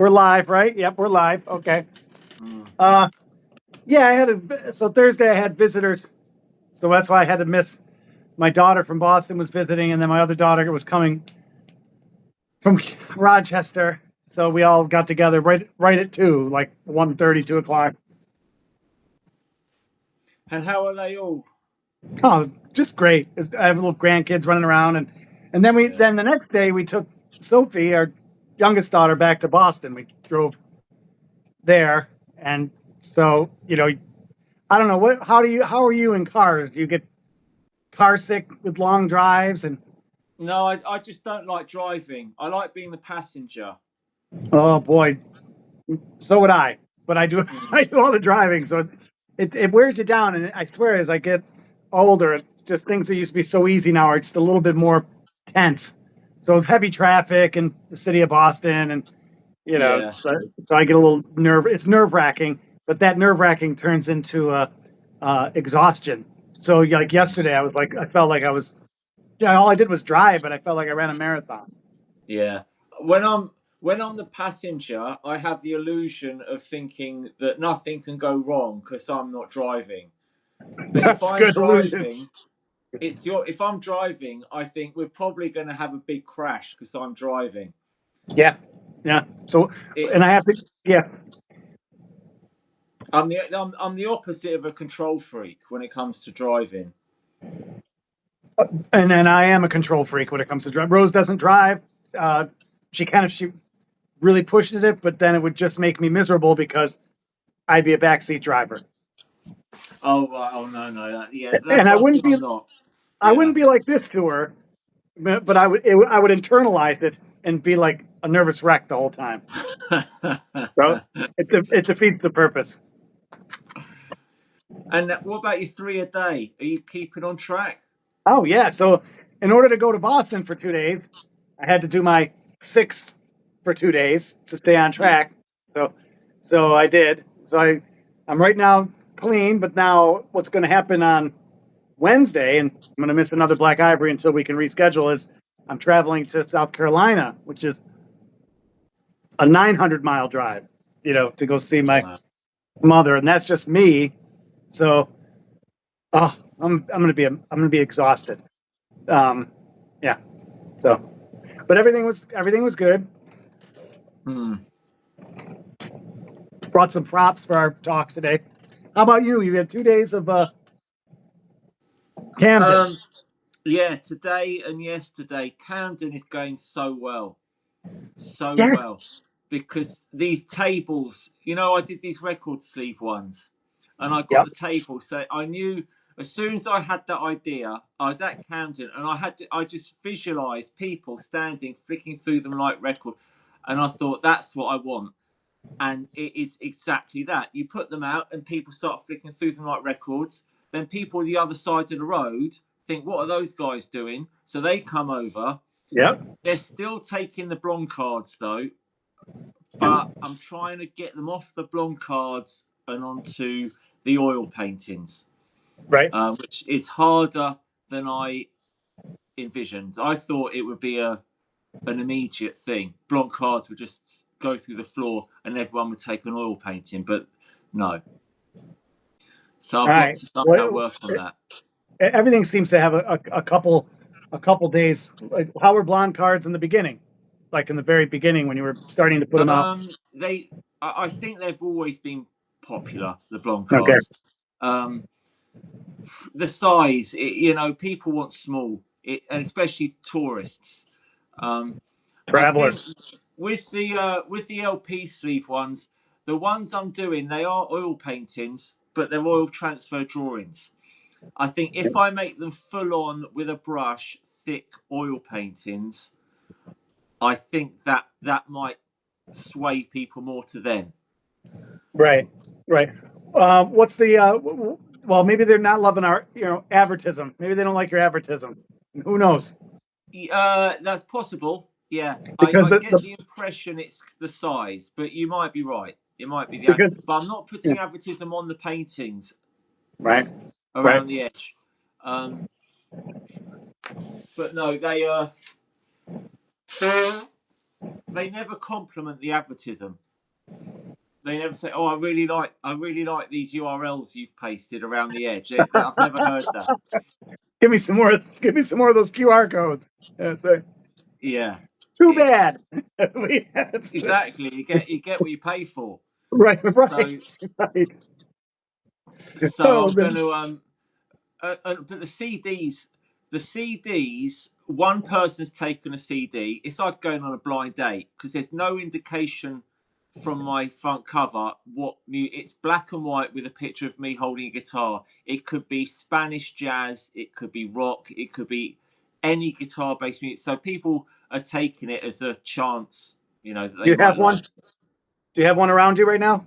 We're live, right? Yep, we're live. Okay. Mm. So Thursday I had visitors, so that's why I had to miss. My daughter from Boston was visiting, and then my other daughter was coming from Rochester. So we all got together right at 2, like 1:30, 2 o'clock. And how are they all? Oh, just great. I have little grandkids running around, and then the next day we took Sophie, our youngest daughter, back to Boston. We drove there, and so I don't know how are you in cars? Do you get car sick with long drives? And No, I just don't like driving. I like being the passenger. oh boy, so would I. But I do I do all the driving, so it wears you down. And I swear, as I get older, it's just things that used to be so easy now are just a little bit more tense. So heavy traffic in the city of Boston, and Yeah. so I get a little It's nerve wracking, but that nerve wracking turns into exhaustion. So like yesterday, I felt like I was, all I did was drive, but I felt like I ran a marathon. Yeah. When I'm the passenger, I have the illusion of thinking that nothing can go wrong because I'm not driving. But That's if I'm good illusion. driving, if I'm driving, I think we're probably going to have a big crash because I'm driving. Yeah. So, and I have to, yeah. I'm the opposite of a control freak when it comes to driving. And then I am a control freak when it comes to drive. Rose doesn't drive. She really pushes it, but then it would just make me miserable because I'd be a backseat driver. Oh right. Oh no. Yeah. And I wouldn't be. I'm not. I wouldn't be like this to her, but I would internalize it and be like a nervous wreck the whole time. So it defeats the purpose. And what about your 3 a day? Are you keeping on track? Oh yeah. So in order to go to Boston for 2 days, I had to do my 6 for 2 days to stay on track. So I did. I'm right now clean, but now what's going to happen on Wednesday, and I'm going to miss another Black Ivory until we can reschedule, is I'm traveling to South Carolina, which is a 900-mile drive, to go see my mother, and that's just me. So, I'm going to be exhausted. Yeah. So, but everything was good. Brought some props for our talk today. How about you? You had 2 days of Camden. Yeah, today and yesterday, Camden is going so well. Yes. Well. Because these tables, I did these record sleeve ones and I got the table. So I knew as soon as I had that idea, I was at Camden and I just visualized people standing, flicking through them like record. And I thought, that's what I want. And it is exactly that. You put them out and people start flicking through them like records. Then people on the other side of the road think, what are those guys doing? So they come over. Yep. They're still taking the blonde cards though, but I'm trying to get them off the blonde cards and onto the oil paintings. Right. Which is harder than I envisioned. I thought it would be an immediate thing. Blonde cards would just go through the floor and everyone would take an oil painting, but no. So I've got to somehow work on that. Everything seems to have a couple days. Like, how were blonde cards in the beginning? Like in the very beginning when you were starting to put them out? I think they've always been popular, the blonde cards. Okay. The size, people want small, and especially tourists. Travelers. With the LP sleeve ones, the ones I'm doing, they are oil paintings, but they're oil transfer drawings. I think if I make them full on with a brush, thick oil paintings, I think that might sway people more to them. Right. What's the well, maybe they're not loving our advertism. Maybe they don't like your advertism. Who knows? That's possible. Yeah, because I get the impression it's the size, but you might be right. It might be the but I'm not putting advertism on the paintings. Right. Around the edge. But no, they they never compliment the advertism. They never say, "Oh, I really like these URLs you've pasted around the edge." I've never heard that. Give me some more. Give me some more of those QR codes. That's right. Yeah, Too it, bad. exactly. You get what you pay for. Right, So right, right. so Oh, I'm going man. to but the CDs. One person's taken a CD. It's like going on a blind date because there's no indication from my front cover it's black and white with a picture of me holding a guitar. It could be Spanish jazz, it could be rock, it could be any guitar based music. So people are taking it as a chance, that Do they you have might one? like. Do you have one around you right now?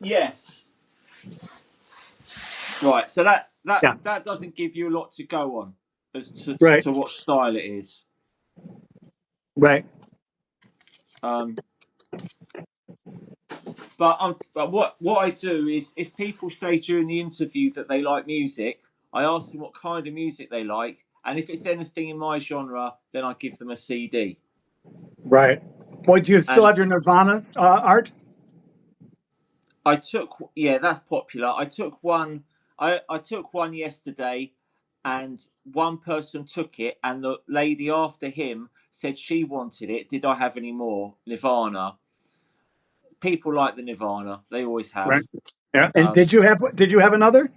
Yes. Right. So Yeah. that doesn't give you a lot to go on as Right. to what style it is. Right. Um, but what I do is if people say during the interview that they like music, I ask them what kind of music they like, and if it's anything in my genre, then I give them a CD. Right. Boy, do you still And have your Nirvana art? I took that's popular. I took one yesterday, and one person took it, and the lady after him said she wanted it. Did I have any more Nirvana? People like the Nirvana. They always have. Right. Yeah. And Um, did you have another?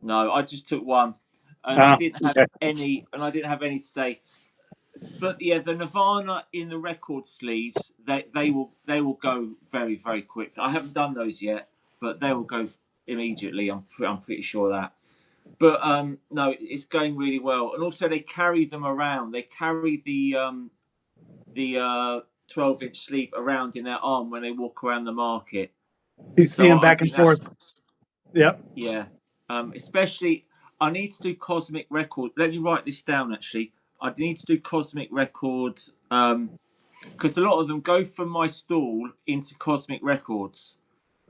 no, I just took one, and I didn't have Okay. any, and I didn't have any today. But yeah, the Nirvana in the record sleeves, they will go very very quick. I haven't done those yet, but they will go immediately. I'm pretty sure of that. But no, it's going really well, and also they carry them around. They carry the 12-inch sleeve around in their arm when they walk around the market. You see So them I back think and forth. that's Yep. yeah. Especially, I need to do Cosmic Record. Let me write this down. Actually, I need to do Cosmic Record because a lot of them go from my stall into Cosmic Records.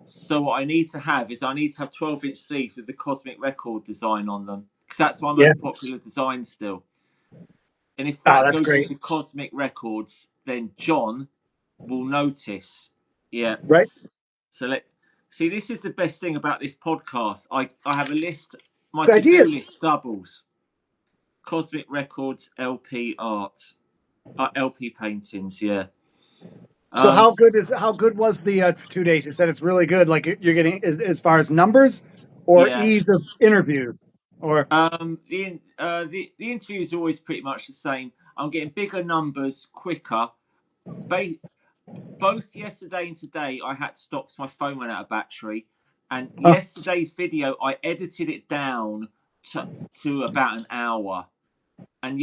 So what I need to have is I need to have 12-inch sleeves with the Cosmic Record design on them because that's my Yeah. most popular design still. And if Oh, that that's goes great. into Cosmic Records, then John will notice. Yeah. Right. So let see. This is the best thing about this podcast. I have a list. My It's to-do ideas. list doubles. Cosmic Records LP art, LP paintings. Yeah. So Um. how good was the 2 days? You said it's really good. Like you're getting as far as numbers or Yeah. ease of interviews or The interview is always pretty much the same. I'm getting bigger numbers quicker. Ba- Both yesterday and today, I had to stop because my phone went out of battery. And uh, yesterday's video, I edited it down to about an hour. And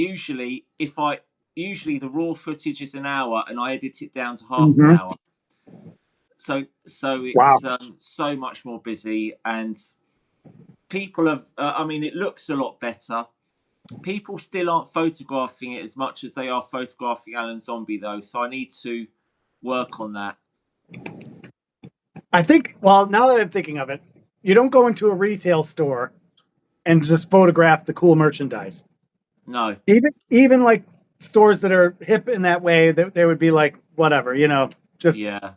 usually the raw footage is an hour, and I edit it down to half an mhm. hour. So Wow. it's so much more busy, and people have. I mean, it looks a lot better. People still aren't photographing it as much as they are photographing Alan Zombie, though. So I need to work on that. I think well now that I'm thinking of it, you don't go into a retail store and just photograph the cool merchandise. No, Even like stores that are hip in that way, they would be like whatever, just yeah,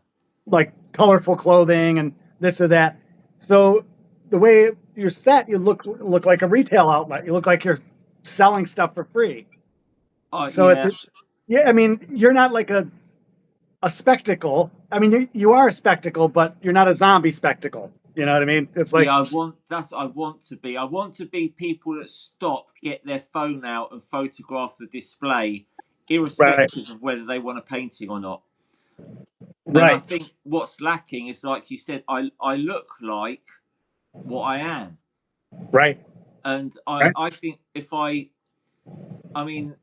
like colorful clothing and this or that. So the way you're set, you look like a retail outlet. You look like you're selling stuff for free. So yeah, yeah, I mean, you're not like a spectacle. I mean, you are a spectacle, but you're not a zombie spectacle. You know what I mean? It's like yeah. That's what I want to be. I want to be people that stop, get their phone out, and photograph the display, right, irrespective of whether they want a painting or not. And I right, think what's lacking is, like you said, I look like what I am, right, and right. I think I mean,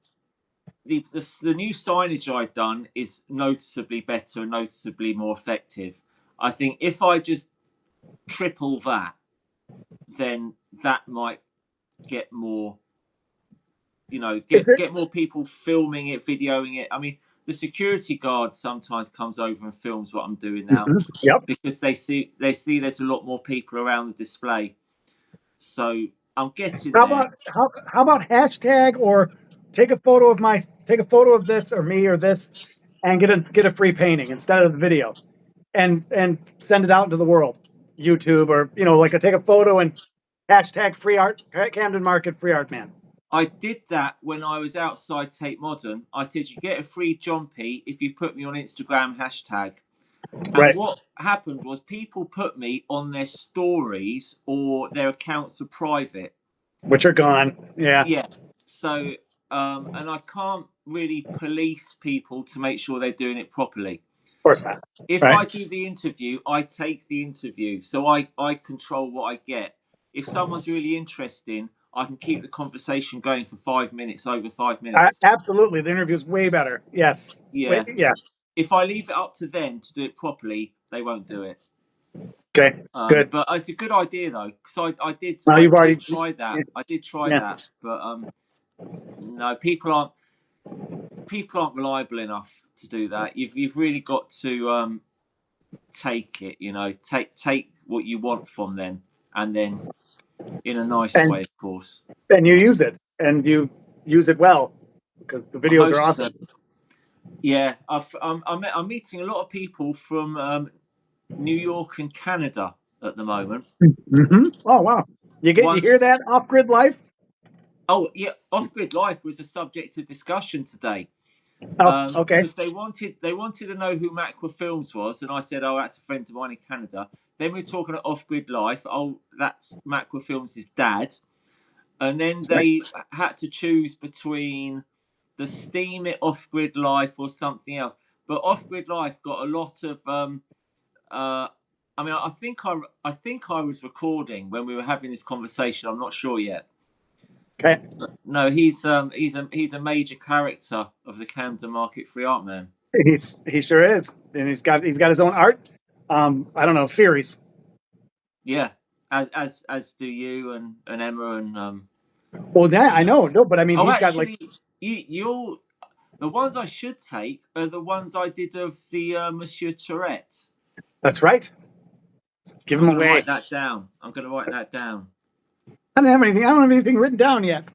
the new signage I've done is noticeably better and noticeably more effective. I think if I just triple that, then that might get more, Is it? get more people filming it, videoing it. I mean, the security guard sometimes comes over and films what I'm doing now Mhm. Yep. because they see there's a lot more people around the display. So I'm getting How there. about how about hashtag or take a photo of this or me or this, and get a free painting instead of the video, and send it out into the world, YouTube, or like take a photo and hashtag free art Camden Market free art man. I did that when I was outside Tate Modern. I said, you get a free Jompy if you put me on Instagram hashtag. And Right. what happened was people put me on their stories or their accounts are private. Which are gone. Yeah. Yeah. So, and I can't really police people to make sure they're doing it properly. Of course not. If Right. I do the interview, I take the interview. So I control what I get. If someone's really interesting, I can keep the conversation going for 5 minutes, over 5 minutes. Absolutely. The interview's way better. Yes. Yeah. Yeah. If I leave it up to them to do it properly, they won't do it. Okay. Good. But it's a good idea though, because I did try that. Yeah. I did try Yeah. that, but no, people aren't reliable enough to do that. You've really got to take it, take what you want from them, and then in a nice way, of course. And you use it, and you use it well, because the videos are awesome. Yeah, I'm meeting a lot of people from New York and Canada at the moment. Mm-hmm. Oh wow! You hear that Off Grid Life? Oh yeah, Off Grid Life was a subject of discussion today. Oh, okay. Because they wanted to know who Macra Films was, and I said, "Oh, that's a friend of mine in Canada." Then we were talking about Off Grid Life. Oh, that's Macra Films' dad. And then they had to choose between the Steam It Off Grid Life or something else. But Off Grid Life got a lot of. I mean, I think I was recording when we were having this conversation. I'm not sure yet. Okay. But no, he's a major character of the Camden Market Free Art Man. He sure is, and he's got his own art. I don't know, series. Yeah, as do you and Emma and. Well, yeah, I know. No, but I mean, he's got like you. The ones I should take are the ones I did of the Monsieur Tourette. That's right. Give him away. Write that down. I'm going to write that down. I don't have anything written down yet.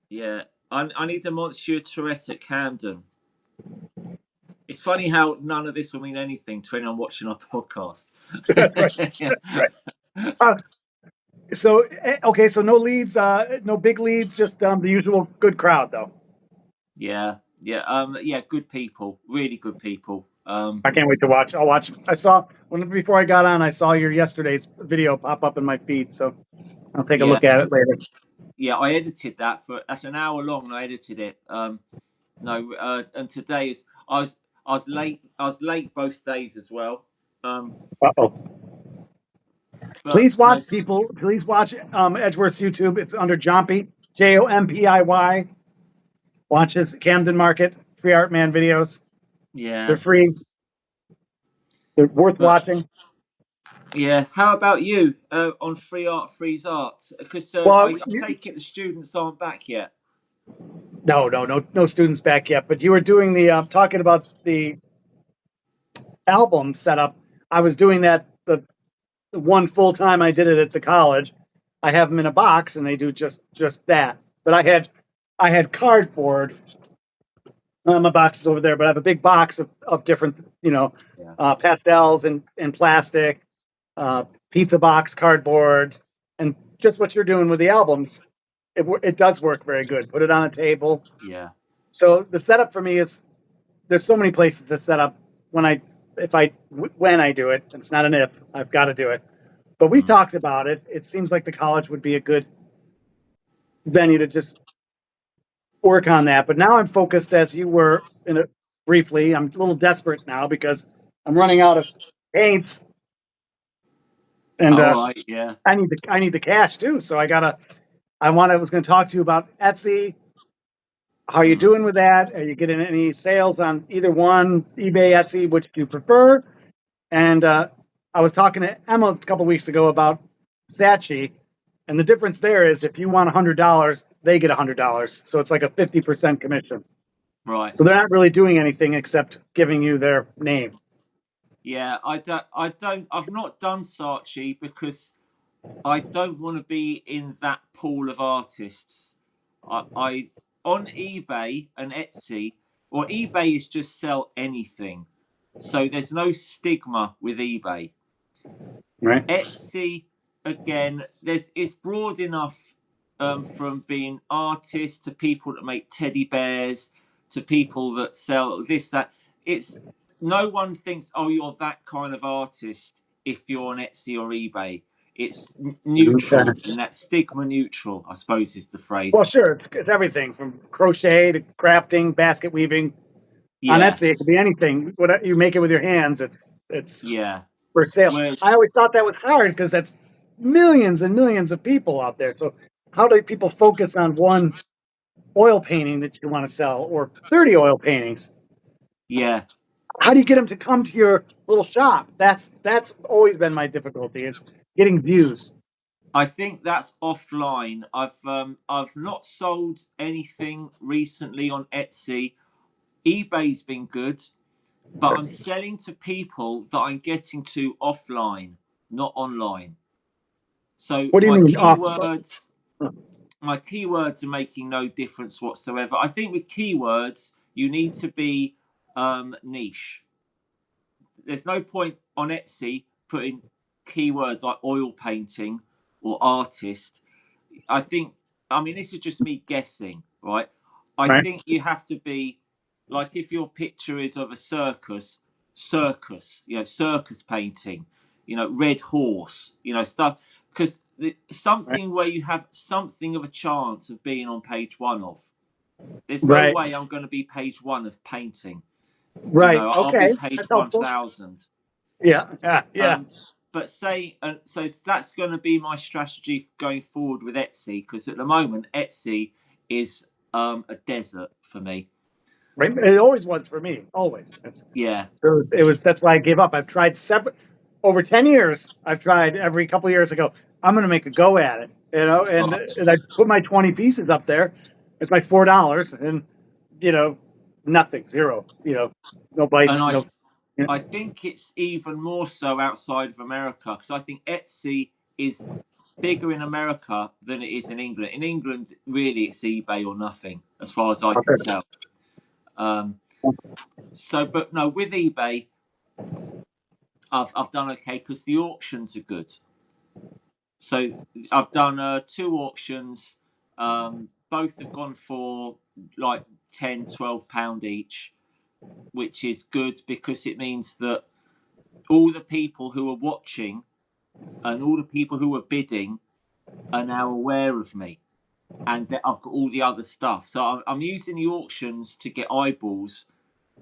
Yeah, I need the Monsieur Tourette at Camden. It's funny how none of this will mean anything to anyone watching our podcast. That's right. So okay, so no leads, no big leads, just the usual good crowd though. Yeah, good people, really good people. I can't wait to watch. I'll watch. Before I got on, I saw your yesterday's video pop up in my feed, so I'll take a look at it later. Yeah, I edited that that's an hour long. I edited it. And today I was late. I was late both days as well. Please watch, people. Please watch Edgeworth's YouTube. It's under Jompy, Jompiy. Watch his Camden Market Free Art Man videos. Yeah, they're free. They're worth watching. Yeah. How about you on Free Art Frees Art? Because I take it the students aren't back yet. No students back yet. But you were doing the talking about the album setup. I was doing that the one full time I did it at the college. I have them in a box, and they do just that. But I had cardboard. My box is over there, but I have a big box of different, pastels and plastic, pizza box, cardboard, and just what you're doing with the albums. It does work very good. Put it on a table. Yeah. So the setup for me is there's so many places to set up when I do it. It's not an if. I've got to do it. But we talked about it. It seems like the college would be a good venue to just work on that. But now I'm focused, as you were briefly. I'm a little desperate now because I'm running out of paints, and yeah, I need the cash too. So I was going to talk to you about Etsy. How are you doing with that? Are you getting any sales on either one, eBay, Etsy, which do you prefer? And I was talking to Emma a couple weeks ago about Saatchi. And the difference there is if you want $100, they get $100. So it's like a 50% commission. Right. So they're not really doing anything except giving you their name. Yeah, I've not done Saatchi because I don't want to be in that pool of artists. I on eBay and Etsy, or eBay is just sell anything. So there's no stigma with eBay. Right. Etsy, again, it's broad enough, from being artists to people that make teddy bears to people that sell this, that. It's no one thinks, oh, you're that kind of artist if you're on Etsy or eBay. It's neutral, Okay. and that stigma neutral, I suppose, is the phrase. Well, sure, it's everything from crochet to crafting, basket weaving. On Yeah, Etsy, it could be anything. What you make it with your hands, it's yeah. for sale. I Whereas, always thought that was hard because that's millions and millions of people out there. So how do people focus on one oil painting that you want to sell or 30 oil paintings? yeah, How do you get them to come to your little shop? That's always been my difficulty is getting views. I think that's offline. I've not sold anything recently on Etsy. eBay's been good, but I'm selling to people that I'm getting to offline, not online. So What do you mean off? my keywords are making no difference whatsoever. I think with keywords, you need to be niche. There's no point on Etsy putting keywords like oil painting or artist. I think, I mean, this is just me guessing, right? I Right, think you have to be like, if your picture is of a circus, circus painting, red horse, stuff, because right, something where you have something of a chance of being on page one of. There's no right, way I'm going to be page one of painting. right. I'll be Okay, page that's helpful. 1,000. Yeah, yeah, yeah. But so that's going to be my strategy going forward with Etsy, because at the moment Etsy is a desert for me. Right. It always was for me. Always. Yeah, It was. That's why I gave up. I've tried separate over 10 years. I've tried every couple of years ago. I'm going to make a go at it. And I put my 20 pieces up there. It's my $4, and you know, nothing, zero. No and bites. I No. Yeah. I think it's even more so outside of America, because I think Etsy is bigger in America than it is in England. In England, really, it's eBay or nothing, as far as I can tell. Um, but no, with eBay, I've done okay because the auctions are good. So I've done 2 auctions. Both have gone for like 10, £12 each, which is good because it means that all the people who are watching and all the people who are bidding are now aware of me, and that I've got all the other stuff. So I'm using the auctions to get eyeballs.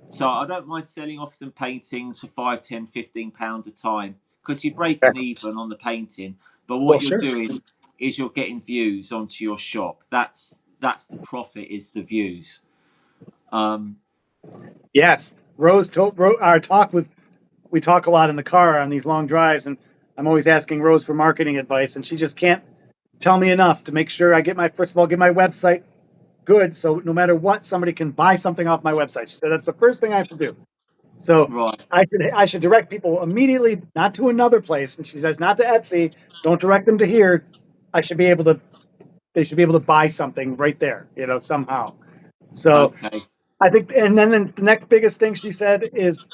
So I don't mind selling off some paintings for 5, 10, £15 a time, because you're breaking even on the painting. But Well, what you're sure. doing is you're getting views onto your shop. That's the profit, is the views. Yes. Rose told our talk with. We talk a lot in the car on these long drives, and I'm always asking Rose for marketing advice, and she just can't tell me enough to make sure I get first of all, get my website good. So no matter what, somebody can buy something off my website. She said, that's the first thing I have to do. So Right. I should direct people immediately, not to another place. And she says, not to Etsy. Don't direct them to here. I should be able to, they should be able to buy something right there, somehow. So Okay. I think, and then the next biggest thing she said is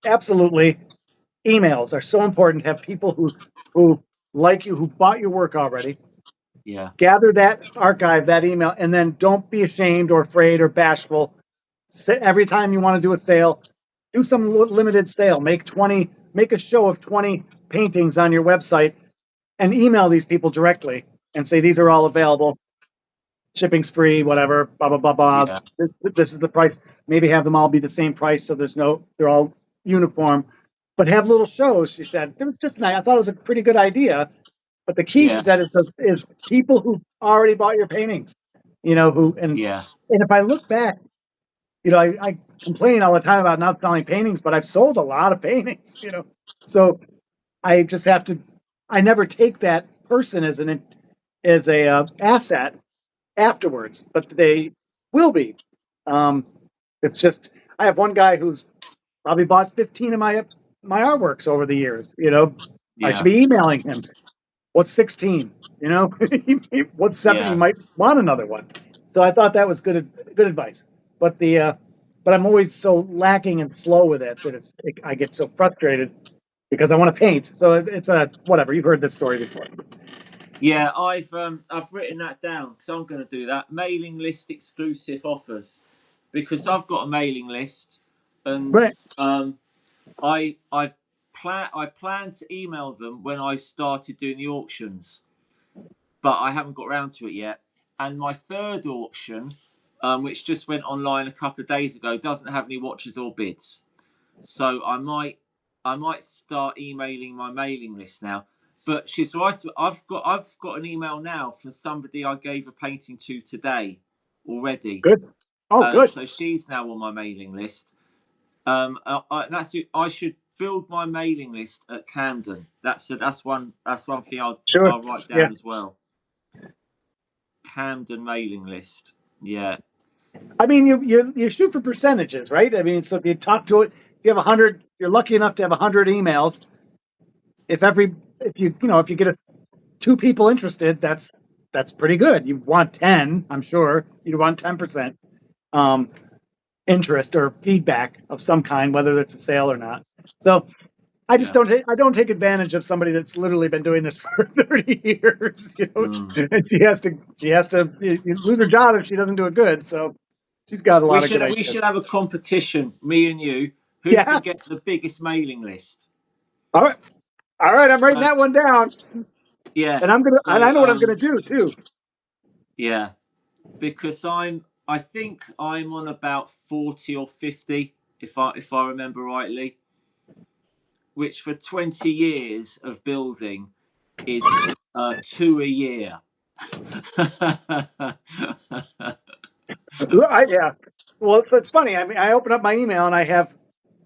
absolutely emails are so important to have people who like you, who bought your work already. Yeah. Gather that archive, that email, and then don't be ashamed or afraid or bashful. Every time you want to do a sale, do some limited sale. Make a show of 20 paintings on your website and email these people directly and say, these are all available. Shipping's free, whatever, blah, blah, blah, blah. Yeah. This is the price. Maybe have them all be the same price. So they're all uniform, but have little shows. She said, it was just nice. I thought it was a pretty good idea. But the key, she Yeah. said, is people who already bought your paintings, and Yeah. if I look back, I complain all the time about not selling paintings, but I've sold a lot of paintings, So I just have to, I never take that person as a asset afterwards, but they will be. Um, it's just, I have one guy who's probably bought 15 of my artworks over the years, I should Yeah. be emailing him. What's 16? What's 7? Yeah. You might want another one. So I thought that was good advice. But but I'm always so lacking and slow with it that I get so frustrated because I want to paint. So it's a whatever. You've heard this story before. Yeah, I've written that down because I'm going to do that. Mailing list exclusive offers, because I've got a mailing list, and Right. I plan to email them when I started doing the auctions, but I haven't got around to it yet. And my third auction, which just went online a couple of days ago, doesn't have any watches or bids. So I might start emailing my mailing list now. But she's right. I've got an email now from somebody I gave a painting to today already. Good. Oh, good. So she's now on my mailing list. I should build my mailing list at Camden. That's one thing Sure. I'll write Yeah. down as well. Camden mailing list. Yeah. I mean, you shoot for percentages, right? I mean, so if you talk to it, if you have 100, you're lucky enough to have 100 emails. If you get two people interested, that's pretty good. You want 10, I'm sure. You want 10% interest or feedback of some kind, whether it's a sale or not. So I just I don't take advantage of somebody that's literally been doing this for 30 years, and she has to lose her job if she doesn't do it good. So she's got a lot of good We ideas. should have a competition, me and you, who Yeah. can get the biggest mailing list. All right. I'm writing that one down. Yeah. And I know what I'm gonna do too. Yeah. Because I think I'm on about 40 or 50, if I remember rightly. Which for 20 years of building is 2 a year. Yeah. Well, it's funny. I mean, I open up my email and I have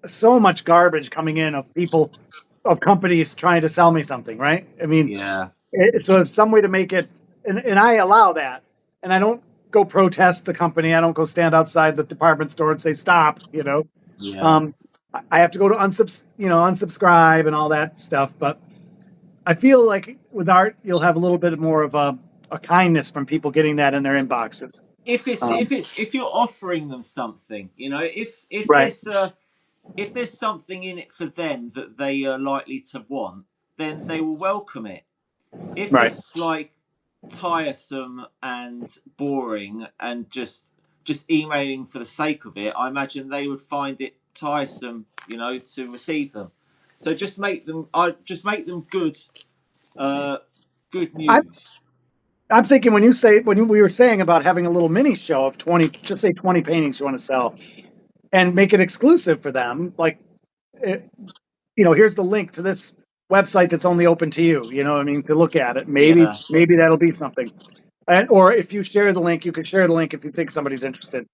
so much garbage coming in of companies trying to sell me something, right? I mean, Yeah. so it's some way to make it, and I allow that, and I don't go protest the company. I don't go stand outside the department store and say stop. Yeah. I have to go to unsubscribe and all that stuff. But I feel like with art, you'll have a little bit more of a kindness from people getting that in their inboxes. If you're offering them something, Right. if there's something in it for them that they are likely to want, then they will welcome it. If Right. it's like tiresome and boring and just emailing for the sake of it, I imagine they would find it tiresome, to receive them. So just make them good news. I'm thinking when we were saying about having a little mini show of 20, just say 20 paintings you want to sell, and make it exclusive for them. Like, here's the link to this website that's only open to you. You know what I mean? To look at it. Maybe that'll be something. Or if you share the link, you could share the link if you think somebody's interested.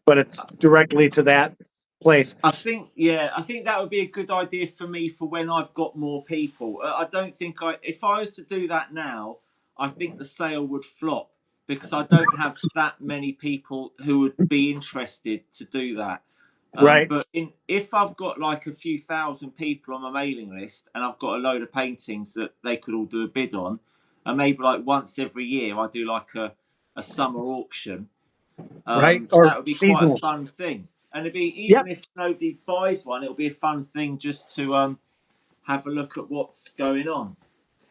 But it's directly to that place. I think that would be a good idea for me for when I've got more people. I don't think if I was to do that now, I think the sale would flop because I don't have that many people who would be interested to do that. Right. But if I've got like a few thousand people on my mailing list and I've got a load of paintings that they could all do a bid on, and maybe like once every year I do like a summer auction, right? Or that would be seasonal. quite a fun thing. And it'd be, even if nobody buys one, it'll be a fun thing just to have a look at what's going on.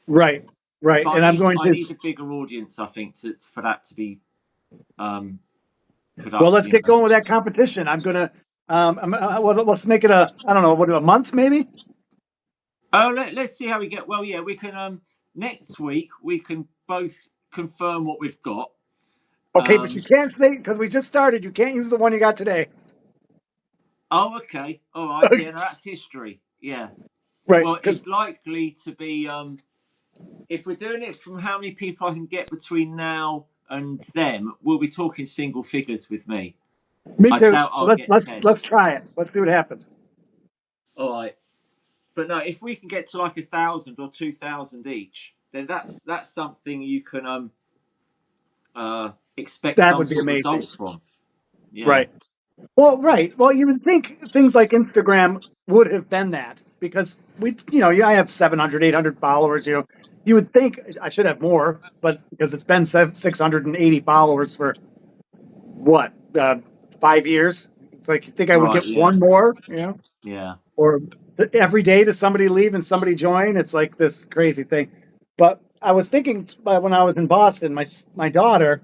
Right. But and I need a bigger audience, I think, for that to be well, let's get going with that competition. I'm gonna let's make it a month maybe. Oh, let's see how we get. Well, yeah, we can next week we can both confirm what we've got. Okay, but you can't say, because we just started, you can't use the one you got today. Oh, okay. All right. Yeah, no, that's history. Yeah. Right. Well, it's likely to be, if we're doing it from how many people I can get between now and them, we'll be talking single figures with me. Me too. Let's try it. Let's see what happens. All right. But no, if we can get to like 1,000 or 2,000 each, then that's something you can expect that some would be sort of amazing. results from. Yeah. Right. Well, you would think things like Instagram would have been that, because I have 700, 800 followers, You would think I should have more, but because it's been 680 followers for what, 5 years? It's like you think I would Right. get Yeah. one more, you know, Yeah. or every day does somebody leave and somebody join? It's like this crazy thing. But I was thinking when I was in Boston, my daughter,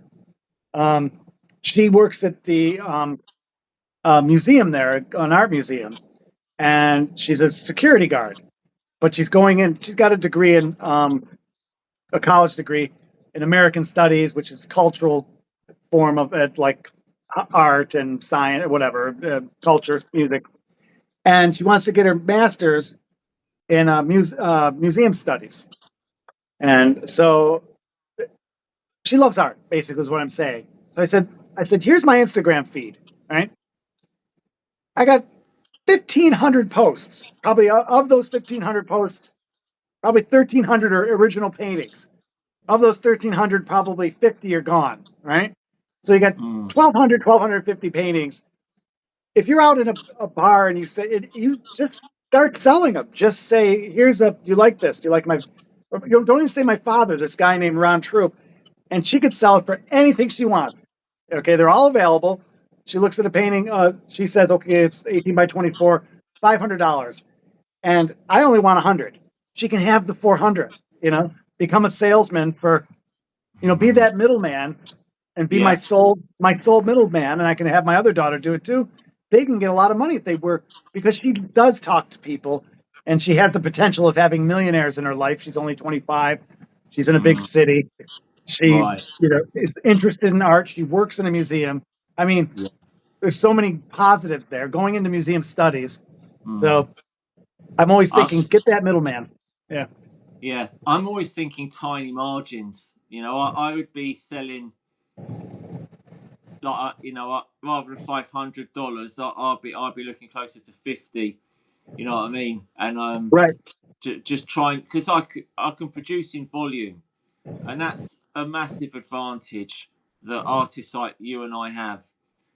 um, she works at the museum there, an art museum, and she's a security guard. But she's going in. She's got a degree in a college degree in American Studies, which is cultural form of it, like art and science, whatever, culture, music. And she wants to get her master's in museum studies. And so she loves art, basically, is what I'm saying. So I said, here's my Instagram feed, right? I got 1,500 posts. Probably of those 1,500 posts, probably 1,300 are original paintings. Of those 1,300, probably 50 are gone, right? So you got Mm. 1,250 paintings. If you're out in a bar and you say, you just start selling them. Just say, here's you like this? Do you like my, you don't even say my father, this guy named Ron Troop. And she could sell it for anything she wants. Okay, they're all available. She looks at a painting. She says, okay, it's 18 by 24, $500. And I only want 100. She can have the 400, become a salesman for, be that middleman and be Yeah. my sole middleman. And I can have my other daughter do it too. They can get a lot of money if they were, because she does talk to people and she has the potential of having millionaires in her life. She's only 25. She's in a big Mm. city. She, Right. is interested in art. She works in a museum. I mean, Yeah. there's so many positives there going into museum studies. Mm. So I'm always I, thinking, get that middleman. Yeah. yeah. I'm always thinking tiny margins. I would be selling like rather than $500, I'll be looking closer to 50. You know what I mean? And Right. just trying, because I can produce in volume, and that's a massive advantage that artists like you and I have,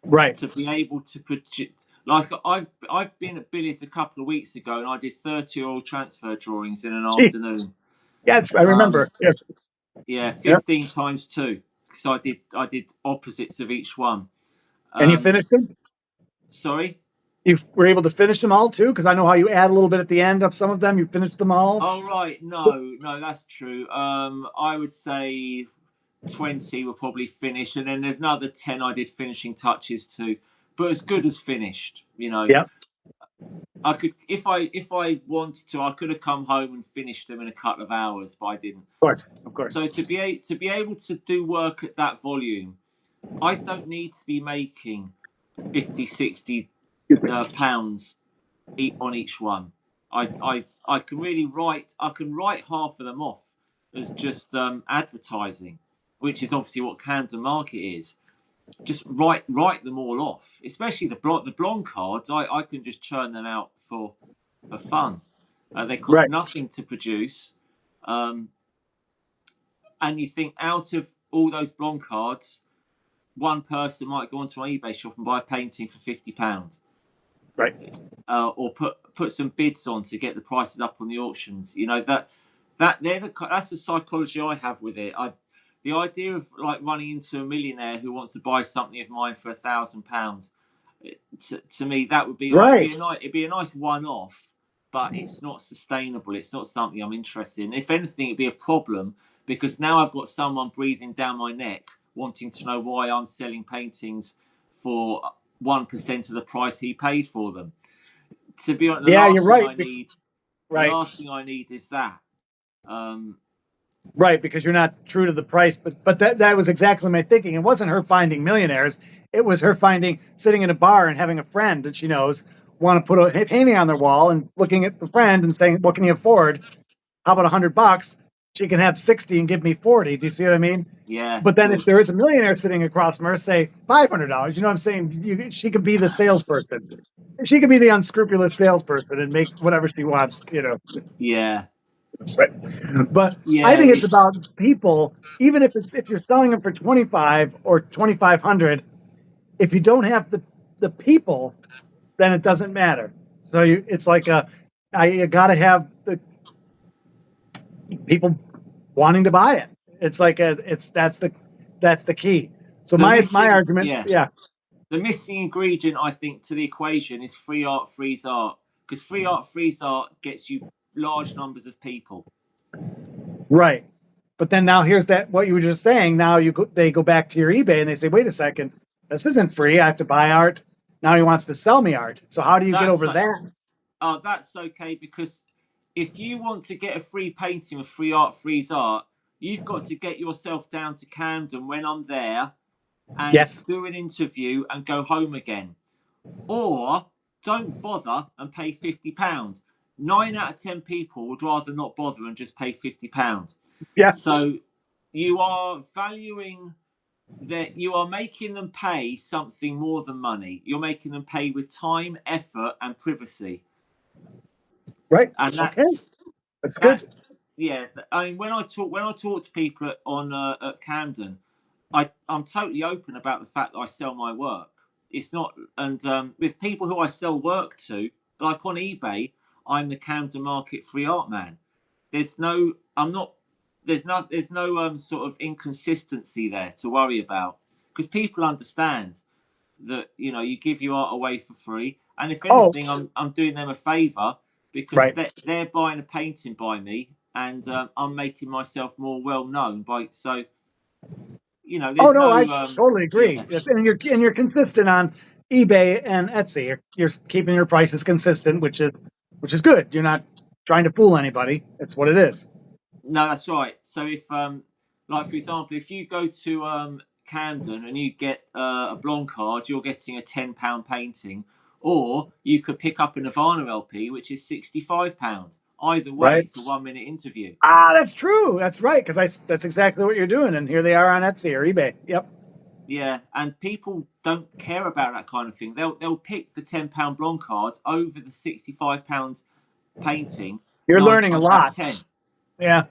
Right. to be able to produce. Like I've been at Billy's a couple of weeks ago, and I did 30 oil transfer drawings in an Jeez. afternoon. Yes, I remember. Yeah. Yeah, Yeah. 15 times two, because I did opposites of each one. And you Um, finished them? Sorry. You were able to finish them all too? Because I know how you add a little bit at the end of some of them. You finished them all? Oh right, no, that's true. I would say 20 were probably finished, and then there's another 10 I did finishing touches to, but as good as finished. Yeah. I could, if I wanted to, I could have come home and finished them in a couple of hours, but I didn't. Of course. Of course. So to be able to do work at that volume, I don't need to be making 50, 60 pounds on each one. I can really write. I can write half of them off as just advertising, which is obviously what Camden Market is. Just write them all off, especially the blonde cards. I can just churn them out for fun. They cost Right. nothing to produce, and you think, out of all those blonde cards, one person might go onto my eBay shop and buy a painting for £50. Right. Or put some bids on to get the prices up on the auctions. That's the psychology I have with it. The idea of like running into a millionaire who wants to buy something of mine for £1,000, to me that would be like, Right. it'd be a nice one-off, but it's not sustainable. It's not something I'm interested in. If anything, it'd be a problem, because now I've got someone breathing down my neck wanting to know why I'm selling paintings for 1% of the price he paid for them. To be honest, the Yeah, you're last thing right. I need, the Right. last thing I need is that. Um, Right, because you're not true to the price, but that was exactly my thinking. It wasn't her finding millionaires; it was her finding sitting in a bar and having a friend that she knows want to put a painting on their wall and looking at the friend and saying, "What can you afford? How about $100? She can have 60 and give me 40." Do you see what I mean? yeah, But then if good. there is a millionaire sitting across from her, say $500. You know what I'm saying? She could be the salesperson. She could be the unscrupulous salesperson and make whatever she wants. Yeah, That's right. But I yeah. think it's about people, even if you're selling them for 25 or 2,500, if you don't have the people, then it doesn't matter. It's like you got to have the people wanting to buy it. It's like that's the key. So The my missing, argument, yeah, yeah, the missing ingredient, I think, to the equation is free art frees art, because free art frees art gets you large numbers of people. right. But then now here's that what you were just saying. Now they go back to your eBay and they say, wait a second, this isn't free. I have to buy art. Now he wants to sell me art. So how do you get That's over that? that's okay, because if you want to get a free painting with free art frees art, you've got to get yourself down to Camden when I'm there and Yes. do an interview and go home again. Or don't bother and pay £50. 9 out of 10 people would rather not bother and just pay £50. Yeah. So you are valuing that, you are making them pay something more than money. You're making them pay with time, effort, and privacy. Right. And Okay. That's that. good. Yeah, I mean, when I talk to people at Camden, I'm totally open about the fact that I sell my work. It's not, and with people who I sell work to, like on eBay, I'm the Camden Market free art man. There's no, I'm not, there's no sort of inconsistency there to worry about, because people understand that, you know, you give your art away for free, and if Oh, anything, I'm doing them a favour, because right. they're buying a painting by me, and I'm making myself more well known by. So, you know, Oh there's no, I no totally yeah. agree. And you're consistent on eBay and Etsy. You're keeping your prices consistent, which is good. You're not trying to fool anybody. It's what it is. No, that's right. So if like for example, if you go to Camden and you get a blonde card, you're getting a £10 painting, or you could pick up a Nirvana LP, which is £65. Either way, Right. it's a 1 minute interview. Ah, that's true. That's right. That's exactly what you're doing. And here they are on Etsy or eBay. Yep. Yeah, and people don't care about that kind of thing. They'll pick the £10 blonde card over the £65 painting You're nine learning a times out of lot. 10. Yeah.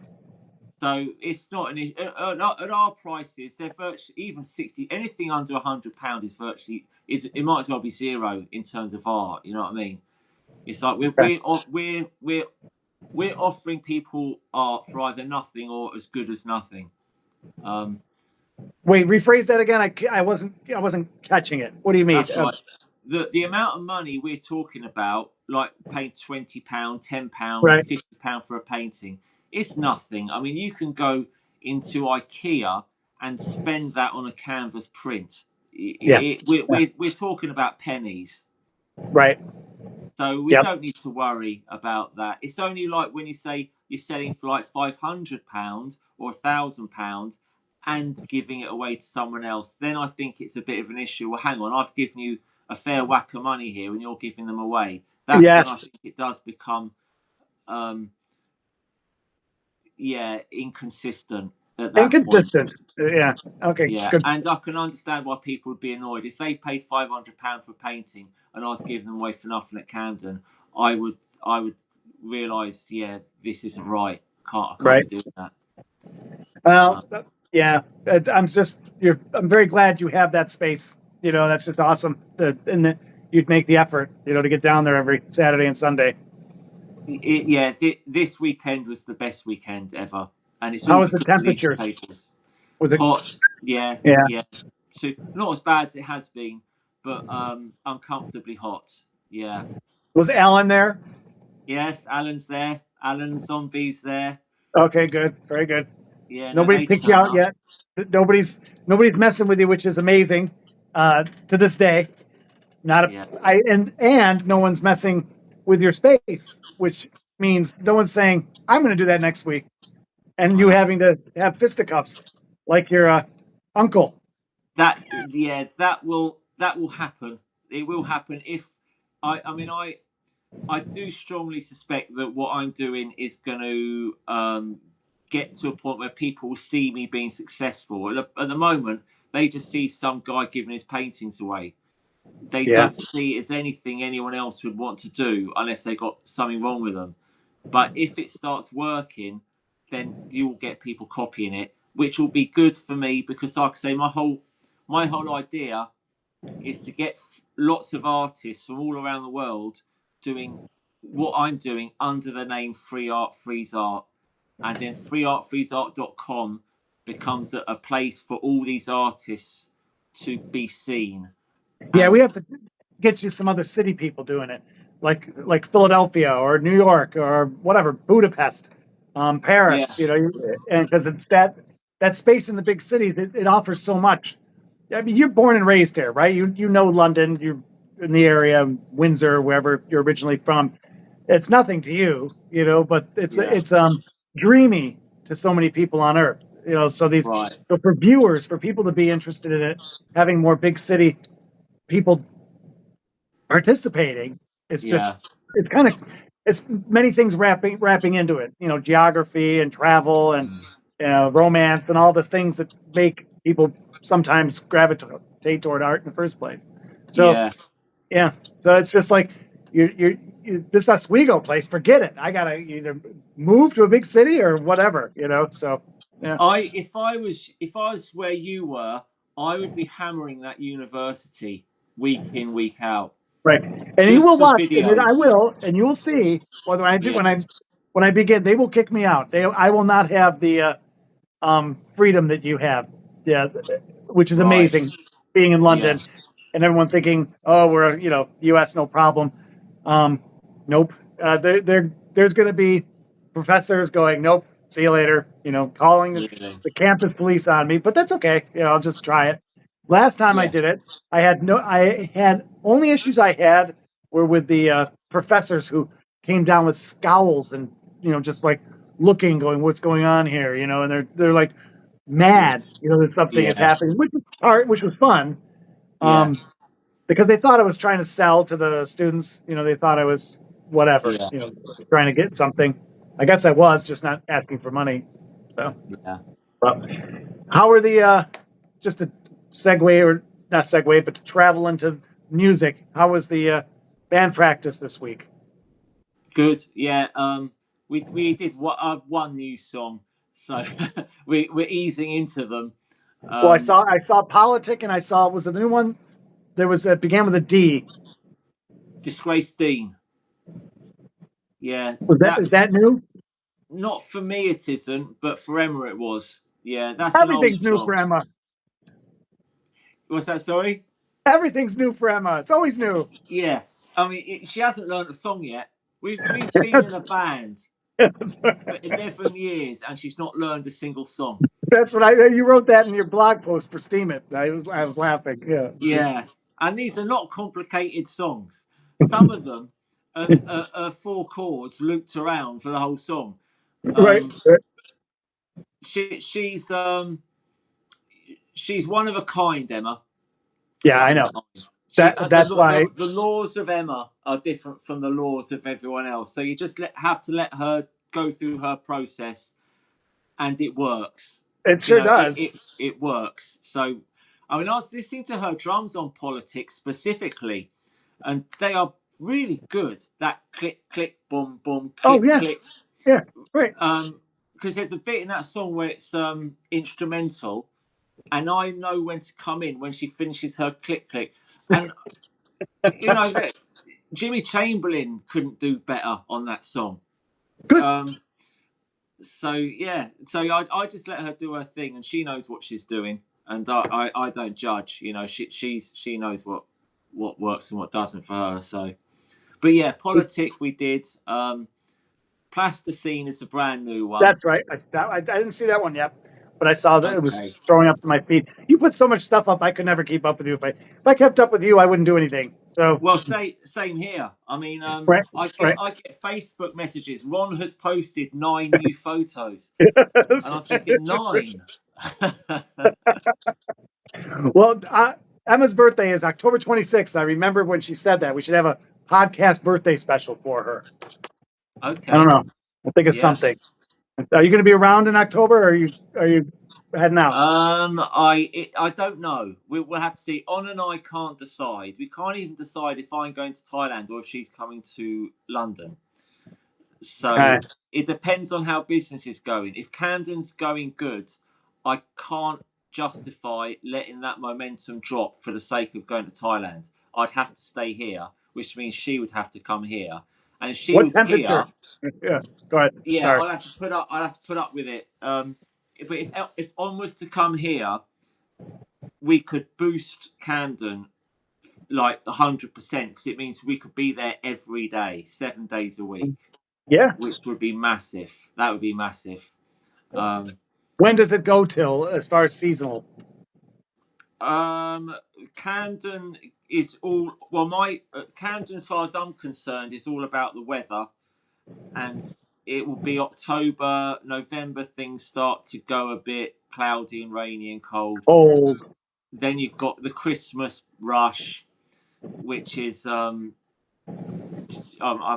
So it's not an issue. At our prices, they're virtually, even 60, anything under £100 is virtually, it might as well be zero in terms of art. You know what I mean? It's like Okay. we're offering people art for either nothing or as good as nothing. Um, Wait, rephrase that again. I wasn't catching it. What do you mean? that's right. The amount of money we're talking about, like paying £20, £10, Right. £50 for a painting, it's nothing. I mean, you can go into IKEA and spend that on a canvas print. Yeah. Yeah. We're talking about pennies. Right. So we Yep. don't need to worry about that. It's only like when you say you're selling for like £500 or £1,000 and giving it away to someone else, then I think it's a bit of an issue. Well, hang on, I've given you a fair whack of money here and you're giving them away. That's when I Yes. think it does become, um, yeah, inconsistent at that point. Inconsistent. Yeah. Okay. Yeah, Good. and I can understand why people would be annoyed if they paid £500 for a painting and I was giving them away for nothing at Camden. I would realise, yeah, this isn't right. I can't Right. be doing that. Well, Um, yeah. I'm very glad you have that space. You know, that's just awesome. And that you'd make the effort, you know, to get down there every Saturday and Sunday. yeah, this weekend was the best weekend ever, and it's How all was the because of these temperatures? tables. Was it? Hot, yeah, Yeah. yeah. Not as bad as it has been, but uncomfortably hot. Yeah. Was Alan there? Yes, Alan's there. Alan Zombie's there. Okay. Good. Very good. Yeah, no, Nobody's they picked you turn out up. yet. Nobody's messing with you, which is amazing. To this day, not a Yeah, I and no one's messing with your space, which means no one's saying I'm going to do that next week, and I you know. having to have fisticuffs like your uncle. That will happen. It will happen if I mean I do strongly suspect that what I'm doing is going to get to a point where people will see me being successful. At the moment, they just see some guy giving his paintings away. They Yeah. don't see it as anything anyone else would want to do unless they got something wrong with them. But if it starts working, then you'll get people copying it, which will be good for me because, like I say, my whole idea is to get lots of artists from all around the world doing what I'm doing under the name Free Art Frees Art. and then freeartfreezeart.com becomes a place for all these artists to be seen. Yeah, we And have to get you some other city people doing it, like Philadelphia or New York or whatever, Budapest, yeah, Paris. And because it's that space in the big cities, it offers so much. I mean, you're born and raised here, right? You know London, you're in the area, Windsor, wherever you're originally from. It's nothing to you, but yeah, it's dreamy to so many people on Earth. right, So for viewers, for people to be interested in it, having more big city people participating, it's just yeah, it's kind of it's many things wrapping into it. Geography and travel and romance and all the things that make people sometimes gravitate toward art in the first place. So yeah. yeah, so it's just like this Oswego place. Forget it. I gotta either move to a big city or whatever. So yeah, If I was where you were, I would be hammering that university week in, week out, right. And you just will for watch, and then I videos. will, and you will see whether I do Yeah, when I begin. They will kick me out. I will not have the freedom that you have. Yeah, which is right. amazing. Being in Yeah, London and everyone thinking, oh, we're U.S. no problem. Um, nope. There's going to be professors going, nope. See you later. Calling really. the campus police on me, but that's okay. I'll just try it. Last time I Yeah, did it, I had only issues I had were with the professors who came down with scowls and just like looking, going, what's going on here? And they're like mad, that something is yeah, happening, which was fun. yeah, Um, because they thought I was trying to sell to the students. They thought I was whatever, yeah, trying to get something. I guess I was just not asking for money. So, yeah. but how are the just a segue or not segue, but to travel into music? How was the band practice this week? Good. Yeah. We did one new song, so we're easing into them. Well, I Um, saw I saw Politic, and I saw was it the new one? There was it began with a D. Disgraced Dean. Yeah, Was that that is that new? not for me it isn't, but for Emma it was. Yeah, that's an old Everything's new for song. Emma. What's that? Sorry. Everything's new for Emma. It's always new. Yeah, I mean she hasn't learned a song yet. We've been in that's, a band that's for 11 years and she's not learned a single song. that's what I you wrote that in your blog post for Steam It. I was laughing. Yeah. Yeah, and these are not complicated songs. Some of them are four chords looped around for the whole song. Right. Um, she's one of a kind, Emma. Yeah, One I of a know. kind. She That's why the laws of Emma are different from the laws of everyone else. So you just have to let her go through her process, and it works. it You sure know, does. it works. So, I mean, I was listening to her drums on Politics specifically, and they are really good. That click, click, boom, boom, Oh click, yeah, click. yeah. Right. Because there's a bit in that song where it's instrumental, and I know when to come in when she finishes her click, click. And you know that Jimmy Chamberlain couldn't do better on that song. Good. Um, so yeah, so I just let her do her thing, and she knows what she's doing, and I don't judge. You know, she knows what works and what doesn't for her. So, but yeah, Politic we did. Plasticine is a brand new one. That's right. I didn't see that one yet, but I saw that it was Okay. throwing up to my feed. You put so much stuff up, I could never keep up with you. If I kept up with you, I wouldn't do anything. So Well, same here. I mean, right, right. I get Facebook messages. Ron has posted 9 new photos, and I'm thinking nine. Well, Emma's birthday is October 26th. I remember when she said that we should have a podcast birthday special for her. I don't Okay. know. I think of Yeah. something. Are you going to be around in October? Or are you heading out? I don't know. We'll have to see. On and I can't decide. We can't even decide if I'm going to Thailand or if she's coming to London. So Okay. it depends on how business is going. If Camden's going good, I can't justify letting that momentum drop for the sake of going to Thailand. I'd have to stay here, which means she would have to come here. and she What was temperature? here. Yeah, go ahead. Yeah, Sorry. I'll have to put up. I'll have to put up with it. If On was to come here, we could boost Camden like 100% because it means we could be there every day, 7 days a week, Yeah. which would be massive. That would be massive. When does it go till as far as seasonal? Camden is all well. My Camden, as far as I'm concerned, is all about the weather, and it will be October, November. Things start to go a bit cloudy and rainy and cold. Oh, Then you've got the Christmas rush, which is I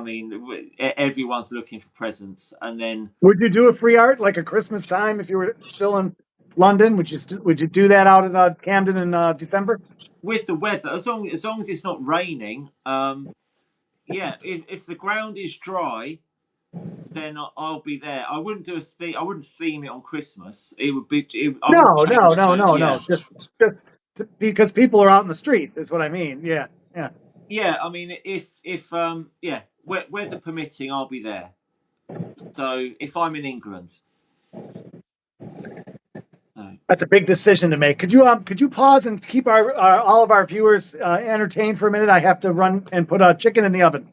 mean, everyone's looking for presents, and then would you do a free art like a Christmas time if you were still in London? Would you do that out in Camden in December? with the weather, as long as it's not raining, yeah. If the ground is dry, then I'll be there. I wouldn't do I wouldn't theme it on Christmas. It would be. I wouldn't No, no, change no, the. no, Yeah, no. Just because people are out in the street is what I mean. Yeah, yeah. yeah. I mean, if yeah, weather permitting, I'll be there. So if I'm in England, so. That's a big decision to make. Could you pause and keep our all of our viewers entertained for a minute? I have to run and put a chicken in the oven.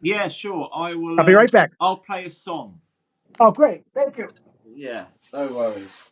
Yeah, sure. I will. I'll be right back. I'll play a song. Oh, great. Thank you. Yeah, no worries.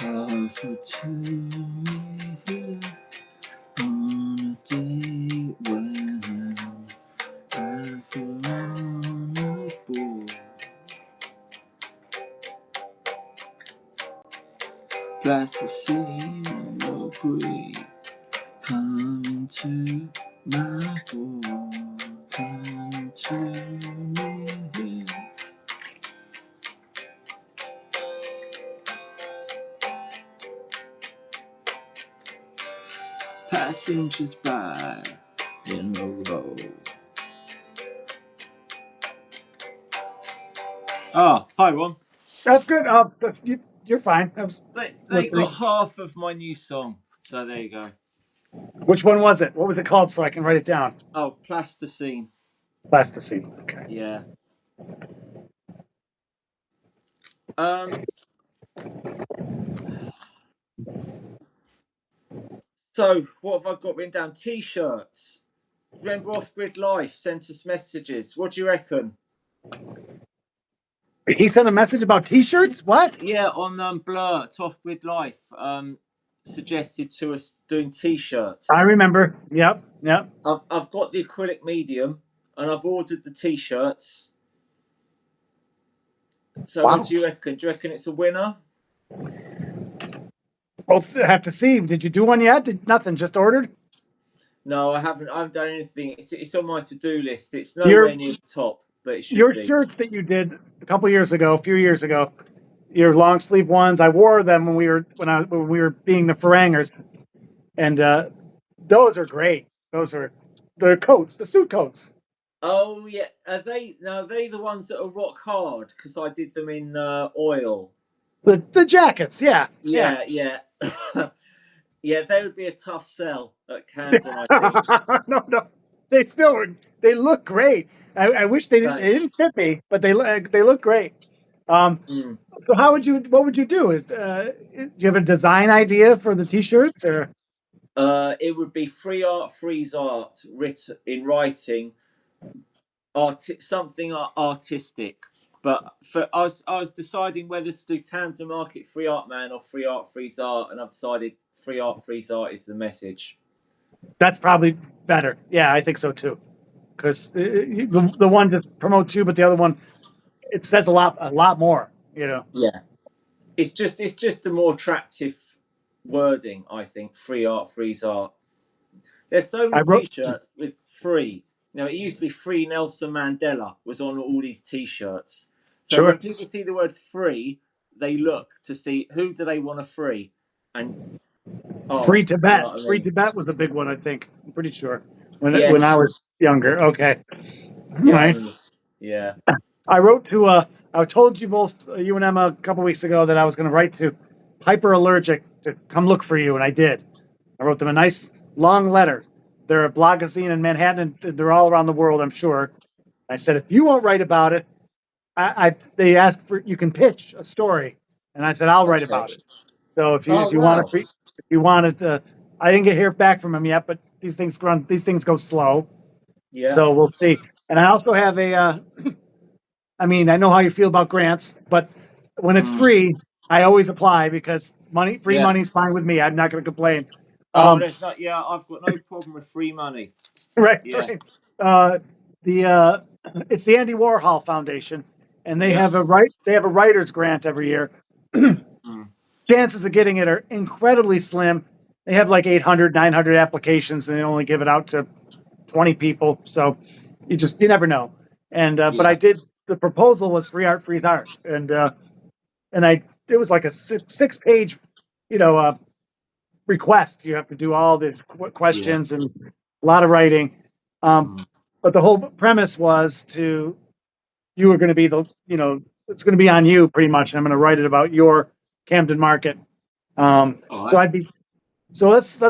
Offer to me on a day when I feel on a board. Glad to see you agree. Come to my board. Come to me. Passengers by in a row. Oh, hi, Ron. That's good. You're fine. I was They listening. got half of my new song, so there you go. Which one was it? What was it called so I can write it down? Oh, Plasticine. Plasticine. Okay. Yeah. Um. So, what have I got written down? T-shirts. Remember Off Grid Life sent us messages. What do you reckon? He sent a message about T-shirts. What? Yeah, on Blur, Off Grid Life suggested to us doing T-shirts. I remember. Yep. Yep. I've got the acrylic medium, and I've ordered the T-shirts. So, Wow. what do you reckon? Do you reckon it's a winner? We'll have to see. Did you do one yet? Nothing. Just ordered. No, I haven't. I haven't done anything. It's on my to-do list. It's nowhere near the top, but it should Your be. shirts that you did a few years ago, your long sleeve ones. I wore them when we were being the Farangers, and those are great. Those are the coats, the suit coats. Oh yeah, are they the ones that are rock hard? Because I did them in oil. The jackets, yeah. Yeah. Yeah, they would be a tough sell at Camden, I think. No, they look great. I wish they didn't fit me, but they look great. So what would you do? Do you have a design idea for the t-shirts or? It would be free art, freeze art, written in writing, something artistic. But I was deciding whether to do Camden Market Free Art Man or Free Art Freeze Art, and I've decided Free Art Freeze Art is the message. That's probably better. Yeah, I think so too. Because the one just promotes you, but the other one it says a lot more. Yeah, it's just a more attractive wording, I think. Free art, freeze art. There's so I many wrote T-shirts with free. It used to be free Nelson Mandela was on all these T-shirts. So when sure. people see the word free, they look to see who do they want to free, and Free you know Tibet. what I Free mean? Tibet was a big one, I think. I'm pretty sure when I Yes, was younger. Okay. All yeah, right. yeah, I wrote to I told you both, you and Emma, a couple weeks ago that I was going to write to Hyperallergic to come look for you, and I did. I wrote them a nice long letter. They're a blogazine in Manhattan, and they're all around the world, I'm sure. I said, if you won't write about it, they asked for you can pitch a story, and I said I'll write okay. about it. So Oh if you want wow, to, if you wanted to, I didn't get hear back from him yet, but these things go slow, yeah, so we'll see. And I also have a I mean, I know how you feel about grants, but when it's mm, free, I always apply because free yeah. money's fine with me. I'm not going to complain. Oh, Um, there's not. Yeah, I've got no problem with free money. right, Yeah, right. Uh, the it's the Andy Warhol Foundation, and they yeah, have they have a writers grant every year. mm, Chances of getting it are incredibly slim. They have like 800, 900 applications, and they only give it out to 20 people. So you never know. And but I yeah, did. The proposal was free art, freeze art, and it was like a six page, you know, request. You have to do all these yeah. questions and a lot of writing. Um, Mm. but the whole premise was you were going to be it's going to be on you pretty much. And I'm going to write it about your Camden market. All So right. I'd be, so let's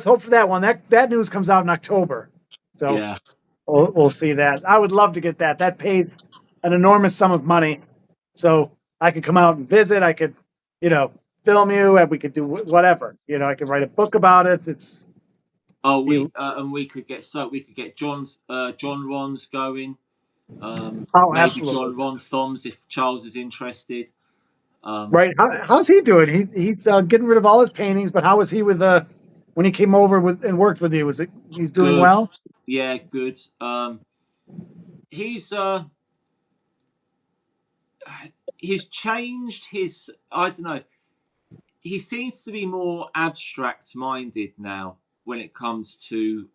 hope for that one. That news comes out in October. So Yeah. we'll see that. I would love to get that. That pays an enormous sum of money. So I could come out and visit. I could, you know, film you, and we could do whatever. I could write a book about it. It's Oh, you. we could get John Rons going. Oh, Maybe absolutely. John Ron Thoms if Charles is interested. Um, Right. How's he doing? He's getting rid of all his paintings. But how was he with when he came over and worked with you? Was it he's doing good. well? Yeah, good. He's he's changed his. I don't know. He seems to be more abstract minded now when it comes to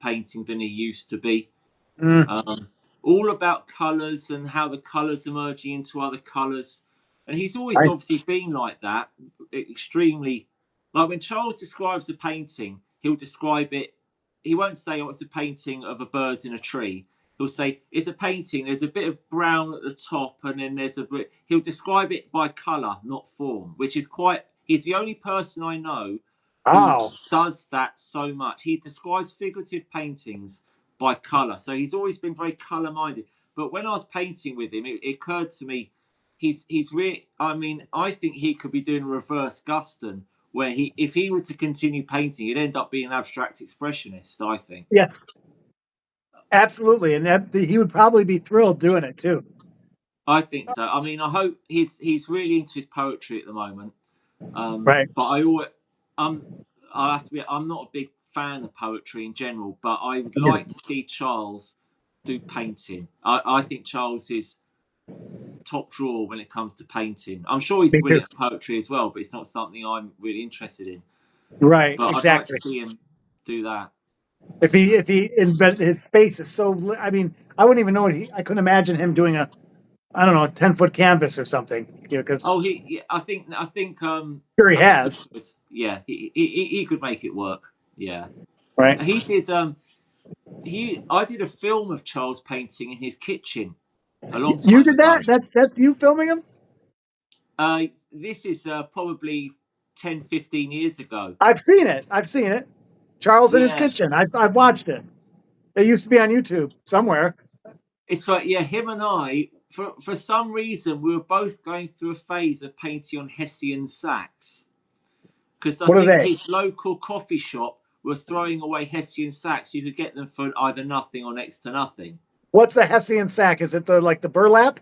painting than he used to be. Mm, Um, all about colours and how the colours are merging into other colours. And he's always right. obviously been like that, extremely. Like when Charles describes a painting, he'll describe it. He won't say, "Oh, it's a painting of a bird in a tree." He'll say, "It's a painting. There's a bit of brown at the top, and then there's a bit." He'll describe it by colour, not form, which is quite. He's the only person I know who Wow. does that so much. He describes figurative paintings by color. So he's always been very color minded. But when I was painting with him, it occurred to me he's really. I mean, I think he could be doing reverse Guston, where if he was to continue painting, he'd end up being an abstract expressionist. I think. Yes, absolutely. And he would probably be thrilled doing it too. I think so. I mean, I hope he's really into his poetry at the moment. Right. But I'm, I have to be. I'm not a big fan of poetry in general, but I would Yeah, like to see Charles do painting. I think Charles is top drawer when it comes to painting. I'm sure he's me too. brilliant at poetry as well, but it's not something I'm really interested in. Right. But I'd like to Exactly. see him do that. If he invented his space is so. I mean, I wouldn't even know it. I couldn't imagine him doing I don't know, a 10-foot canvas or something. Because Oh, I think sure he I think he has. could. Yeah, he could make it work. Yeah, Right. he did. I did a film of Charles painting in his kitchen a long You time did ago. that? That's you filming him? This is probably 10, 15 years ago. I've seen it. I've seen it. Charles in his Yeah, kitchen. I've watched it. It used to be on YouTube somewhere. it's like, yeah, him and I, for some reason, we were both going through a phase of painting on Hessian sacks. Because I What are think they? his local coffee shop were throwing away Hessian sacks. You could get them for either nothing or next to nothing. What's a Hessian sack? Is it the burlap?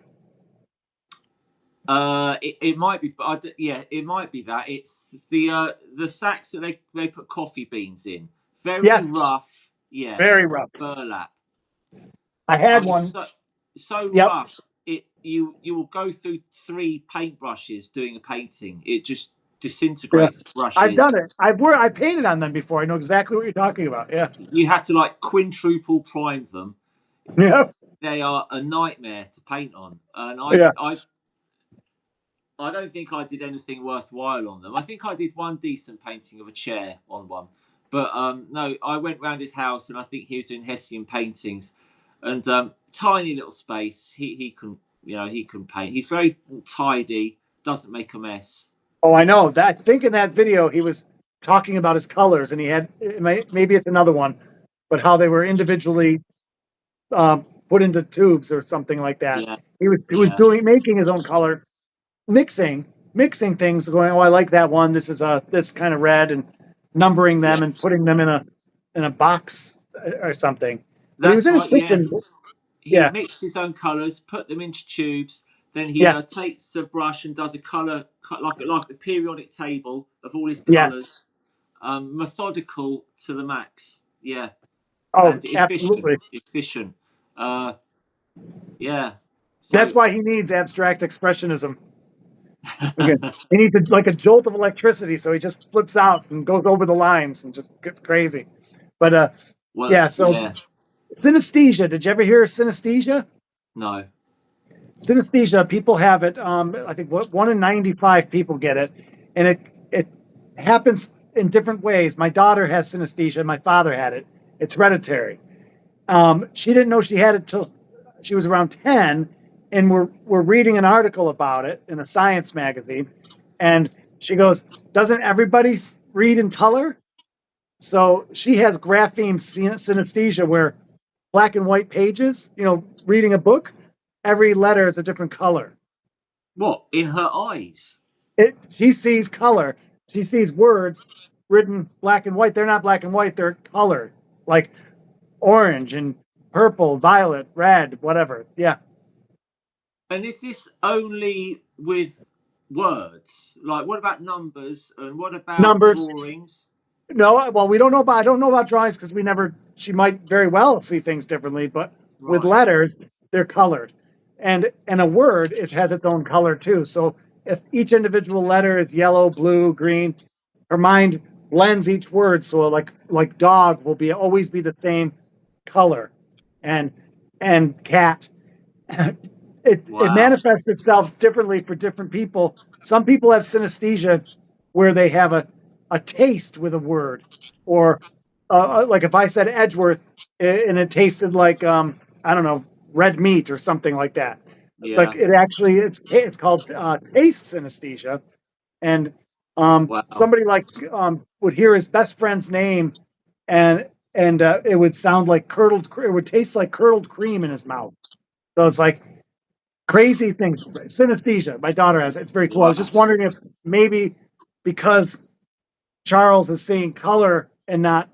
It might be, but yeah, it might be that. It's the sacks that they put coffee beans in. Very Yes, rough, yeah, very rough. burlap. I I had mean, one. so Yep. rough. you will go through 3 paintbrushes doing a painting. It just Yeah. disintegrates the I've brushes. done it. I painted on them before. I know exactly what you're talking about. Yeah. You have to like quintuple prime them. Yeah. They are a nightmare to paint on, and Yeah. I don't think I did anything worthwhile on them. I think I did one decent painting of a chair on one, but no, I went round his house and I think he was doing Hessian paintings, and tiny little space. He can, he can paint. He's very tidy, doesn't make a mess. Oh, I know that. I think in that video he was talking about his colors, and he had maybe it's another one, but how they were individually put into tubes or something like that. Yeah, He was yeah, doing making his own color, mixing things, going, oh, I like that one. This is this kind of red, and numbering yeah. them and putting them in a box or something. But he was That's in his right. Yeah, kitchen. he Yeah. mixed his own colours, put them into tubes. Then he Yes. takes the brush and does a colour like a periodic table of all his Yes. colours. Methodical to the max. Yeah, Oh, and efficient. absolutely. Efficient. Uh, yeah. That's So why he needs abstract expressionism. Okay. He needs like a jolt of electricity, so he just flips out and goes over the lines and just gets crazy. But well, yeah. So yeah. synesthesia. Did you ever hear of synesthesia? No. Synesthesia. People have it. I think 1 in 95 people get it, and it happens in different ways. My daughter has synesthesia. My father had it. It's hereditary. She didn't know she had it till she was around 10, and we're reading an article about it in a science magazine, and she goes, "Doesn't everybody read in color?" So she has grapheme synesthesia, where black and white pages, reading a book, every letter is a different color. What in her eyes? She sees color. She sees words written black and white. They're not black and white. They're colored, like orange and purple, violet, red, whatever. Yeah. And is this only with words? Like, what about numbers? And what about Numbers. drawings? No, well, we don't know about. I don't know about drawings because we never. She might very well see things differently, but with Right. letters, they're colored, and a word it has its own color too. So if each individual letter is yellow, blue, green, her mind blends each word. So like dog will be always be the same color, and cat. It Wow. manifests itself differently for different people. Some people have synesthesia where they have a taste with a word, or like if I said Edgeworth and it tasted like I don't know, red meat or something like that. Like Yeah. it actually it's called taste synesthesia, and Wow. somebody like would hear his best friend's name and it would sound like it would taste like curdled cream in his mouth. So it's like crazy things. Synesthesia. My daughter has it. It's very cool. I was Wow. just wondering if maybe because Charles is seeing color and not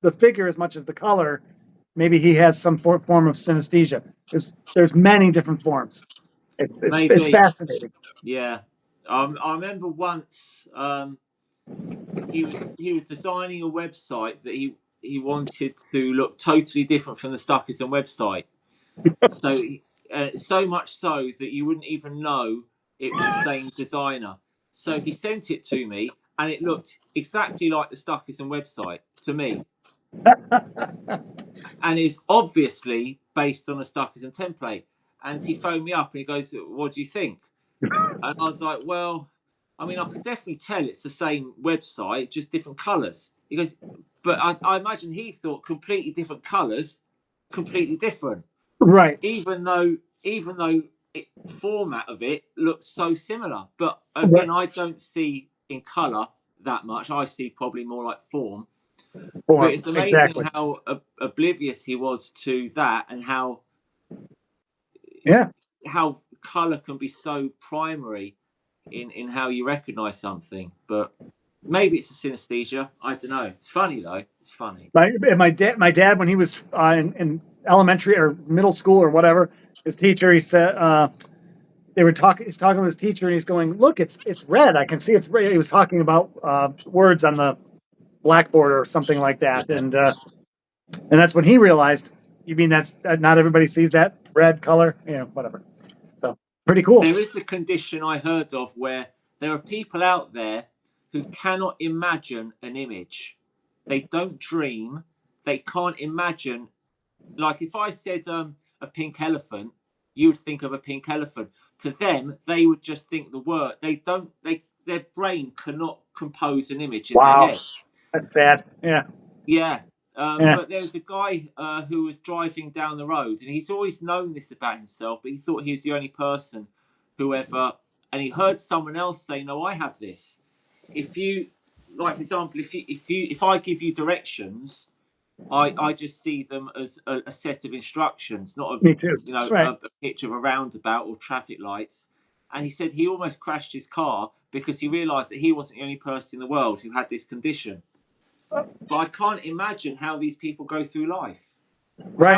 the figure as much as the color, maybe he has some form of synesthesia. There's many different forms. It's Maybe. fascinating. Yeah. I remember once he was designing a website that he wanted to look totally different from the Stuckism website. So so much so that you wouldn't even know it was the same designer. So he sent it to me, and it looked exactly like the Stuckism website to me, and is obviously based on a Stuckism template. And he phoned me up and he goes, "What do you think?" And I was like, "Well, I mean, I could definitely tell it's the same website, just different colours." He goes, "But I imagine he thought completely different colours, completely different." Right. Even though format of it looks so similar, but Right. again, I don't see in color that much. I see probably more like form. But Form. it's amazing Exactly. how oblivious he was to that, and Yeah. how color can be so primary in how you recognize something. But maybe it's a synesthesia. I don't know. It's funny though. It's funny. My dad when he was in elementary or middle school or whatever, his teacher he said they were talking. He's talking to his teacher, and he's going, "Look, it's red. I can see it's red." He was talking about words on the blackboard or something like that, Yeah. and that's when he realized. You mean that's not everybody sees that red color? Whatever. Pretty cool. There is a condition I heard of where there are people out there who cannot imagine an image. They don't dream. They can't imagine. Like if I said a pink elephant, you would think of a pink elephant. To them, they would just think the word. They don't. Their brain cannot compose an image in their Wow. head. That's sad. Yeah. Yeah. Yeah. But there was a guy who was driving down the road, and he's always known this about himself, but he thought he was the only person who ever. And he heard someone else say, "No, I have this." If you, like, for example, if I give you directions, I just see them as a set of instructions, not of Me too. Right. a picture of a roundabout or traffic lights. And he said he almost crashed his car because he realised that he wasn't the only person in the world who had this condition. But I can't imagine how these people go through life. Right.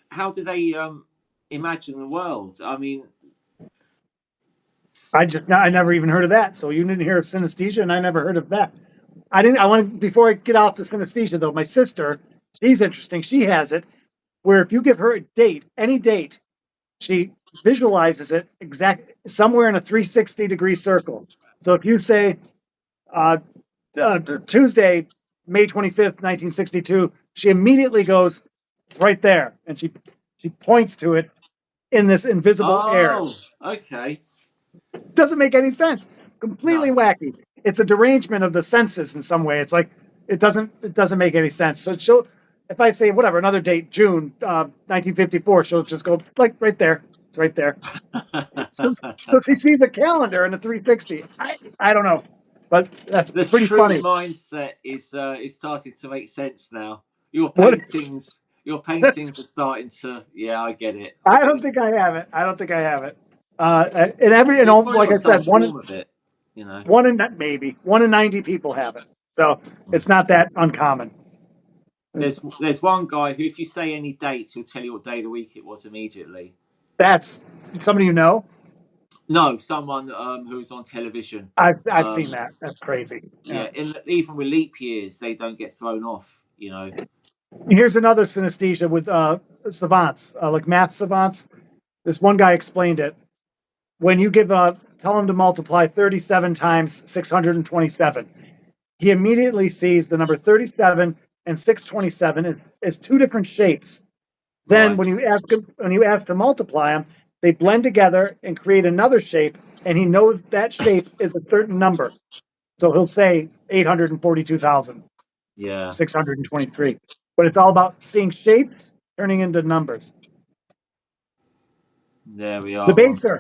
How do they imagine the world? I mean, I never even heard of that. So you didn't hear of synesthesia, and I never heard of that. I didn't. I want to, before I get off to synesthesia though. My sister, she's interesting. She has it where if you give her a date, any date, she visualizes it exact somewhere in a 360-degree circle. So if you say Tuesday, May 25th, 1962, she immediately goes right there, and she points to it in this invisible air. Okay. Doesn't make any sense. Completely No. wacky. It's a derangement of the senses in some way. It's like it doesn't make any sense. So she'll, if I say whatever another date, June 1954, she'll just go like right there. It's right there. So she sees a calendar in a 360. I don't know, but that's The pretty true funny. mindset is starting to make sense now. Your What? paintings are starting to. Yeah, I get it. I don't think I have it. I don't think I have it. And all, like I said, form of it, you know. one in maybe 1 in 90 people have it. So it's not that uncommon. There's one guy who, if you say any date, he'll tell you what day of the week it was immediately. That's somebody you know? No, someone who's on television. I've seen that. That's crazy. Yeah, even with leap years, they don't get thrown off. You know. Here's another synesthesia with savants, like math savants. This one guy explained it. When you tell him to multiply 37 times 627, he immediately sees the number 37 and 627 as two different shapes. Then when you ask to multiply them, they blend together and create another shape, and he knows that shape is a certain number. So he'll say 842,000. Yeah. 623. But it's all about seeing shapes turning into numbers. There we are. Debaser.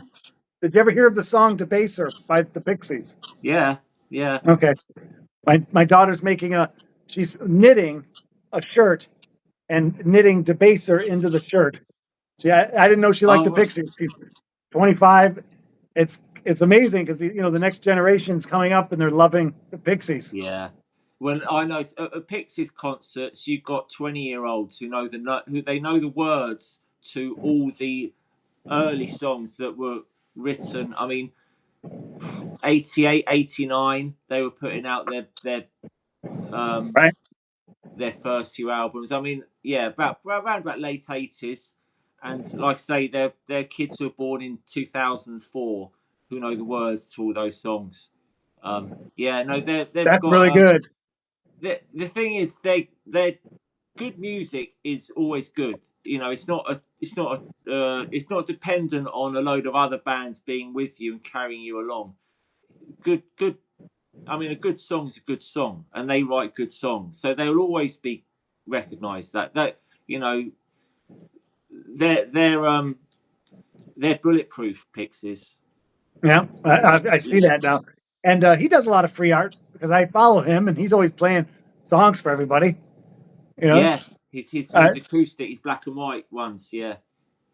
Did you ever hear of the song Debaser by the Pixies? Yeah. Yeah. Okay. My daughter's she's knitting a shirt and knitting Debaser into the shirt. See, I didn't know she liked the Pixies. She's 25. It's amazing because the next generation's coming up and they're loving the Pixies. Yeah. When I know at Pixies concerts, you've got 20-year-olds who know the words to all the early songs that were written. I mean, 88, 89, they were putting out right. Their first few albums. I mean, yeah, around about late 80s, and like I say, they're kids who were born in 2004 who know the words to all those songs. Yeah, no, that's really good. The thing is, their good music is always good. It's not dependent on a load of other bands being with you and carrying you along. Good. I mean, a good song is a good song, and they write good songs, so they'll always be recognised. They're bulletproof, Pixies. Yeah, I see that now, and he does a lot of free art because I follow him, and he's always playing songs for everybody. Yeah, his acoustic, his black and white ones. Yeah.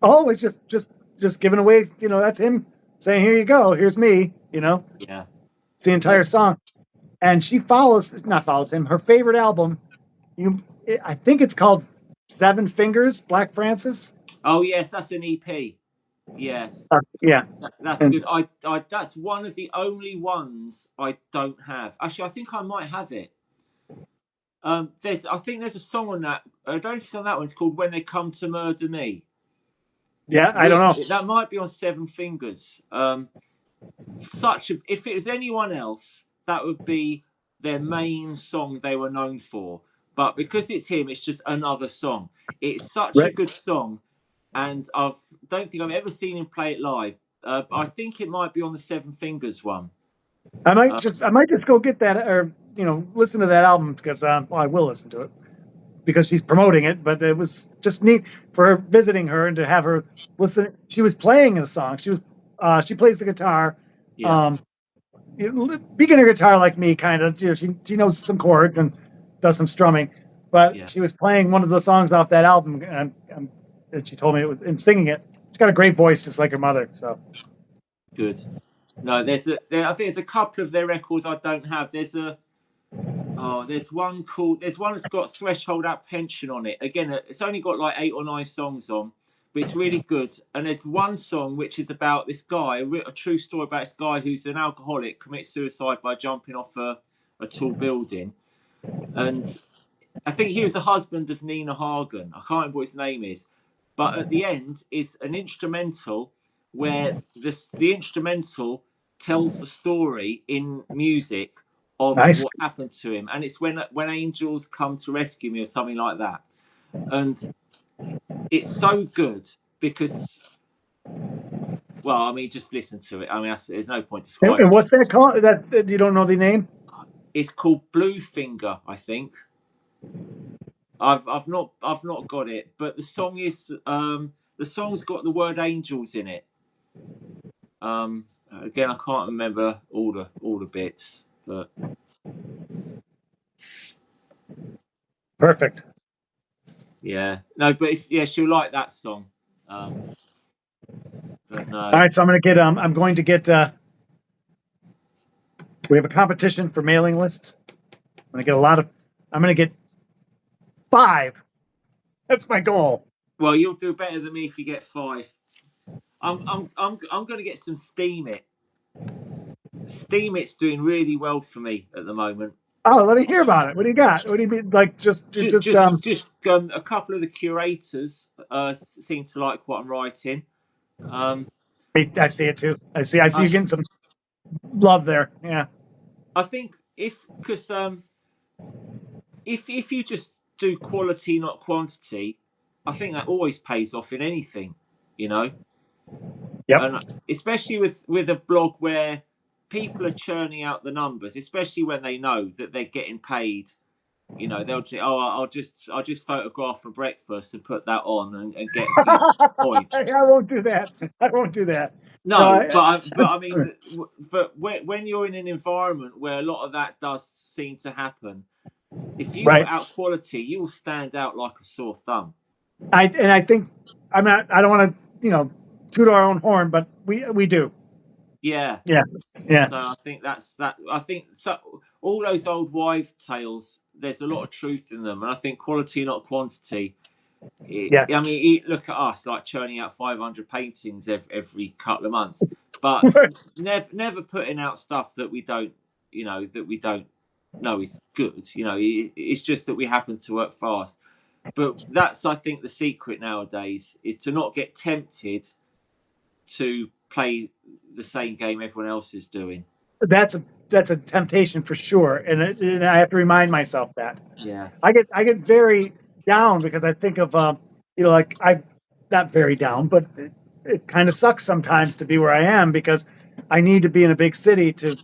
Oh, it's just giving away. That's him saying, "Here you go. Here's me." Yeah. It's the entire song, and she not follows him. Her favorite album, I think it's called Seven Fingers, Black Francis. Oh yes, that's an EP. Yeah. Yeah. That's good. I that's one of the only ones I don't have. Actually, I think I might have it. I think there's a song on that. I don't know if it's on that one. It's called "When They Come to Murder Me." Yeah, I don't know. That might be on Seven Fingers. If it was anyone else, that would be their main song they were known for. But because it's him, it's just another song. It's such a Right. good song, and I don't think I've ever seen him play it live. I think it might be on the Seven Fingers one. I Uh, might just go get that, or listen to that album, because well, I will listen to it because she's promoting it. But it was just neat for her, visiting her, and to have her listen. She was playing the song. She plays the guitar. yeah, Beginner guitar like me, kind of. She knows some chords and does some strumming, but yeah, she was playing one of the songs off that album, and she told me it was, and singing it. She's got a great voice, just like her mother. So good. No, I think there's a couple of their records I don't have. There's one that's got Threshold Apprehension on it. Again, it's only got like 8 or 9 songs on, but it's really good. And there's one song which is about this guy, a true story about this guy who's an alcoholic, commits suicide by jumping off a tall building. And I think he was the husband of Nina Hagen. I can't remember what his name is. But at the end is an instrumental where the instrumental tells the story in music of nice. what happened to him, and it's when angels come to rescue me or something like that. And it's so good because, well, I mean, just listen to it. I mean, there's no point describing And it. what's that called? That you don't know the name? It's called Blue Finger, I think. I've not got it, but the song's got the word angels in it. Again, I can't remember all the bits, but Perfect. yeah, no, but she'll like that song. But no. All right, so I'm going to get. We have a competition for mailing lists. I'm going to get 5. That's my goal. Well, you'll do better than me if you get 5. I'm going to get some Steam It. Steam It's doing really well for me at the moment. Oh, let me hear about it. What do you got? What do you mean? Like just a couple of the curators seem to like what I'm writing. I see it too. I see you getting some love there. Yeah. I think if you just do quality, not quantity, I think that always pays off in anything, Yep. And especially with a blog where people are churning out the numbers, especially when they know that they're getting paid. They'll say, "Oh, I'll just photograph for breakfast and put that on and get a few points." I won't do that. I won't do that. No, but I mean, but when you're in an environment where a lot of that does seem to happen, if you put out quality, you will stand out like a sore thumb. I think I don't want to toot our own horn, but we do. Yeah. So I think that's that. I think so. All those old wives' tales, there's a lot of truth in them, and I think quality, not quantity. Yes. I mean, look at us, like churning out 500 paintings every couple of months, but never putting out stuff that we don't know is good. It's just that we happen to work fast. But that's, I think, the secret nowadays is to not get tempted to play the same game everyone else is doing. That's a temptation for sure, and I have to remind myself that. Yeah, I get very down because I think of like I'm not very down, but it kind of sucks sometimes to be where I am because I need to be in a big city to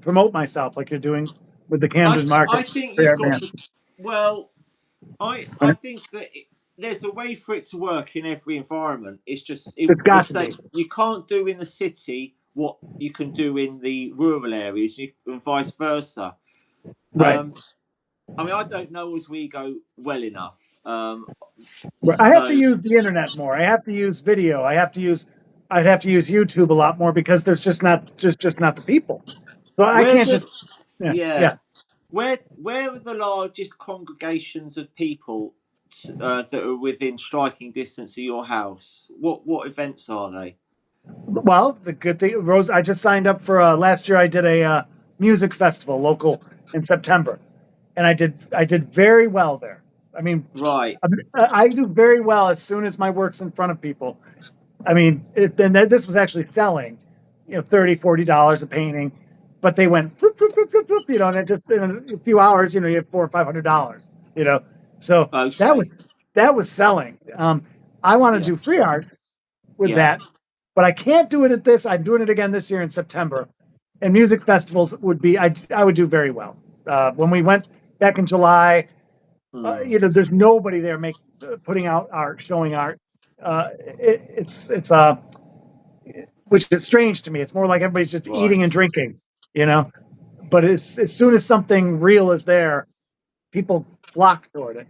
promote myself, like you're doing with the Camden Market. I think you've got. Well, I think that there's a way for it to work in every environment. It's just it's got you can't do in the city what you can do in the rural areas, and vice versa. Right. I mean, I don't know as we go well enough. I have to use the internet more. I have to use video. I'd have to use YouTube a lot more because there's just not the people. So I can't just. Yeah. Where are the largest congregations of people that are within striking distance of your house? What events are they? Well, the good thing, Rose, I just signed up for last year. I did a music festival local in September, and I did very well there. I mean, Right. I do very well as soon as my work's in front of people. I mean, this was actually selling, $30, $40 a painting, but they went, floop, floop, floop, floop, floop, and it just in a few hours, you have $400 or $500, so Okay. that was selling. I want to Yeah. do free art with Yeah. that, but I can't do it at this. I'm doing it again this year in September, and music festivals would be, I would do very well. When we went back in July, Hmm. there's nobody there putting out art, showing art. It's which is strange to me. It's more like everybody's just Right. eating and drinking, you know. But as soon as something real is there, people flock toward it.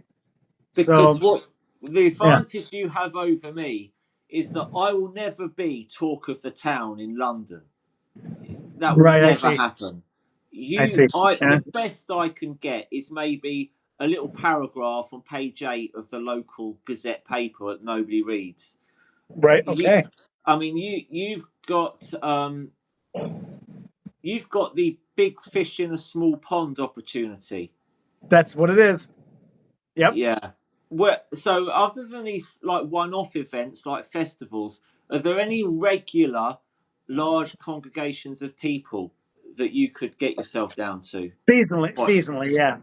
Because So what the yeah, advantage you have over me is that I will never be talk of the town in London. That will right. I never see. happen. I see. The Yeah. best I can get is maybe a little paragraph on page 8 of the local Gazette paper that nobody reads. Right. You, Okay. I mean, you've got the big fish in a small pond opportunity. That's what it is. Yep. Yeah. Well, so other than these like one-off events like festivals, are there any regular large congregations of people that you could get yourself down to? Seasonally. What? Seasonally. Yeah.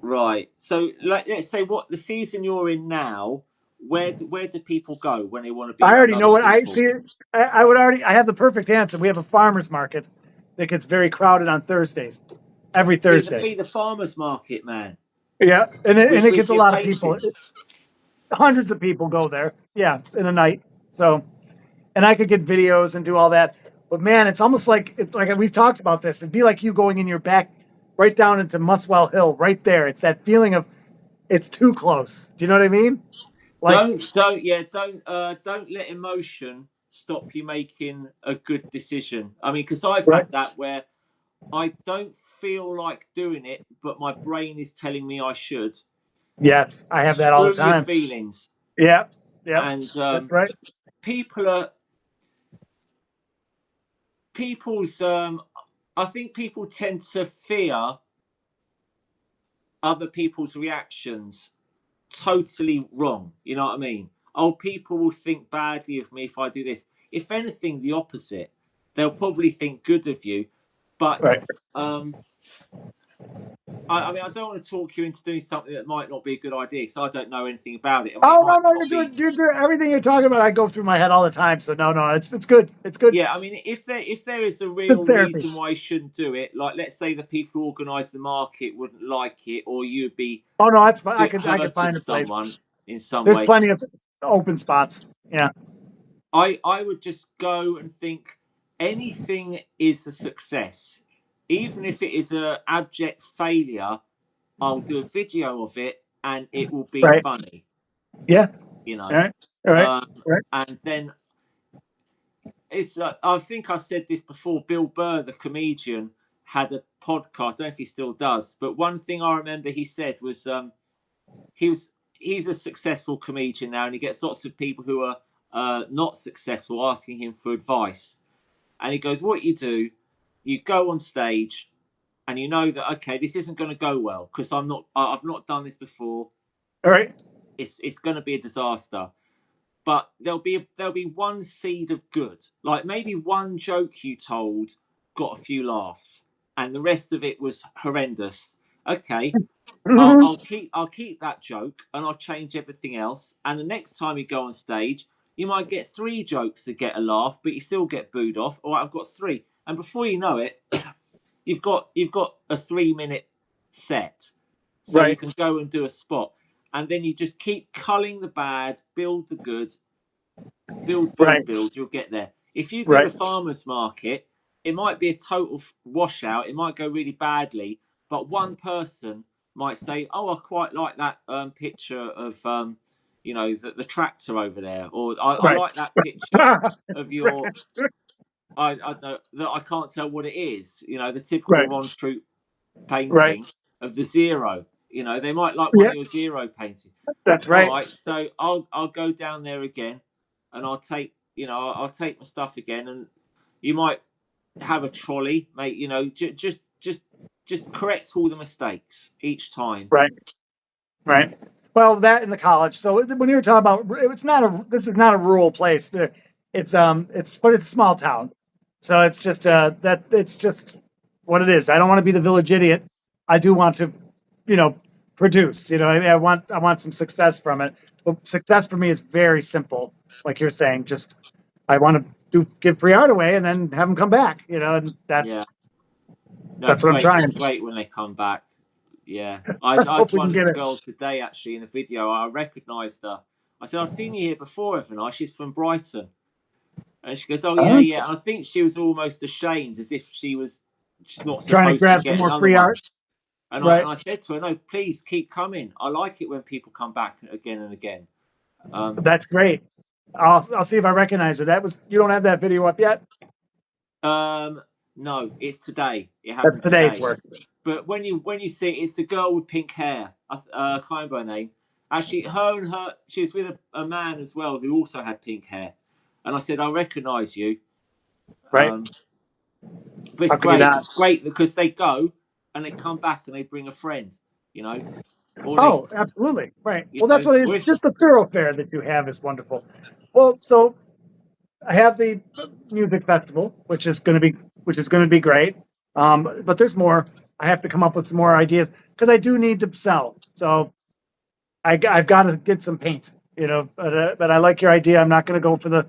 Right. So let's say what the season you're in now. Where do people go when they want to be I around already other know what I people? see. I would already. I have the perfect answer. We have a farmers market that gets very crowded on Thursdays. Every Thursday. Be the farmers market, man, Yeah, and it with gets a your lot of people. paintings. Hundreds of people go there. Yeah, in a night. So, and I could get videos and do all that. But man, it's almost like we've talked about this. It'd be like you going in your back, right down into Muswell Hill, right there. It's that feeling of it's too close. Do you know what I mean? Like, Don't let emotion stop you making a good decision. I mean, because I've right? had that where I don't feel like doing it, but my brain is telling me I should. Yes, I have that all the Screw your time. feelings. Yeah, yeah, And that's right. people are people's. I think people tend to fear other people's reactions. Totally wrong. You know what I mean? Oh, people will think badly of me if I do this. If anything, the opposite. They'll probably think good of you. But Right. um, I mean, I don't want to talk you into doing something that might not be a good idea because I don't know anything about it. I mean, it Oh no, might no, not be. you're doing everything you're talking about. I go through my head all the time. So no, it's good. It's good. Yeah, I mean, if there is a Good real therapy. reason why you shouldn't do it, like let's say the people who organise the market wouldn't like it, or you'd be Oh no, that's fine. I could hurting find a place. someone in some There's way, plenty of open spots. Yeah. I would just go and think anything is a success, even if it is a abject failure. I'll do a video of it, and it will be Right. funny, Yeah. you All know. right. All right. Um, All right. and then it's I think I said this before. Bill Burr, the comedian, had a podcast. I don't know if he still does, but one thing I remember he said was he's a successful comedian now, and he gets lots of people who are not successful asking him for advice. And he goes, "What you do, you go on stage, and you know that okay, this isn't going to go well because I've not done this before. All right. It's going to be a disaster." But there'll be one seed of good, like maybe one joke you told got a few laughs, and the rest of it was horrendous. Okay, I'll keep that joke and I'll change everything else. And the next time you go on stage, you might get 3 jokes that get a laugh, but you still get booed off. All right, I've got 3, and before you know it, you've got a 3 minute set, so you Right. can go and do a spot, and then you just keep culling the bad, build the good, build, Right. build, build. You'll get there. If you do Right. the farmers market, it might be a total washout. It might go really badly, but one person might say, "Oh, I quite like that picture of the tractor over there," or I Right. like that picture of your Right. I don't that I can't tell what it is. You know, the typical Right. Ron Troop Right. painting of the zero. You know, they might like one Yeah. of your zero paintings. That's All right. right, so I'll go down there again, and I'll take my stuff again, and you might have a trolley, mate. You know, just correct all the mistakes each time, Right. Right. Well, that in the college. So when you're talking about, it's not a. This is not a rural place. But it's a small town. So it's just that it's just what it is. I don't want to be the village idiot. I do want to, you know, produce. I want some success from it. But success for me is very simple. Like you're saying, just I want to give free art away and then have them come back. And Yeah, that's that's what I'm great. trying. It's great when they come back. Yeah, I Let's had hope we can one get it. girl today actually in the video. I recognised her. I said, "I've seen you here before, haven't I?" She's from Brighton, and she goes, "Oh yeah, Huh? yeah." And I think she was almost ashamed, as if she's not Trying to supposed to grab some get more another free one. art. And I Right. and I said to her, "No, please keep coming. I like it when people come back again and again." Um, That's great. I'll see if I recognize her. You don't have that video up yet? um, no, it's today. It That's happened today's today. work. But when you see it, it's the girl with pink hair. I can't remember her name. Actually, she was with a man as well who also had pink hair. And I said, "I recognise you." Right? Um, but it's How can you great. not? It's great because they go and they come back and they bring a friend. You know, or they, Oh, absolutely. Right. you Well, that's know, what it is. or if Just the thoroughfare that you have is wonderful. Well, so I have the music festival, which is going to be great. But there's more. I have to come up with some more ideas because I do need to sell. So I've got to get some paint. But I like your idea. I'm not going to go for the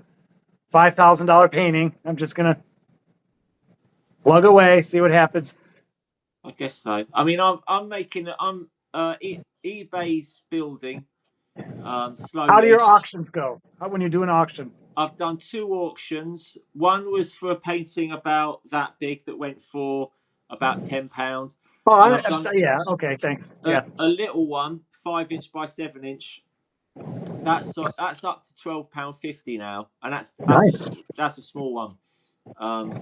$5,000 painting. I'm just going to plug away, see what happens. I guess so. I mean, eBay's building How do slowly. your auctions go? When you do an auction? I've done 2 auctions. One was for a painting about that big that went for about £10, Oh, and I've I'm done sorry. Yeah. Okay. Thanks. a, Yeah. a little one, 5 inch by 7 inch. That's up to £12.50 now, and Nice. that's a small one. Um,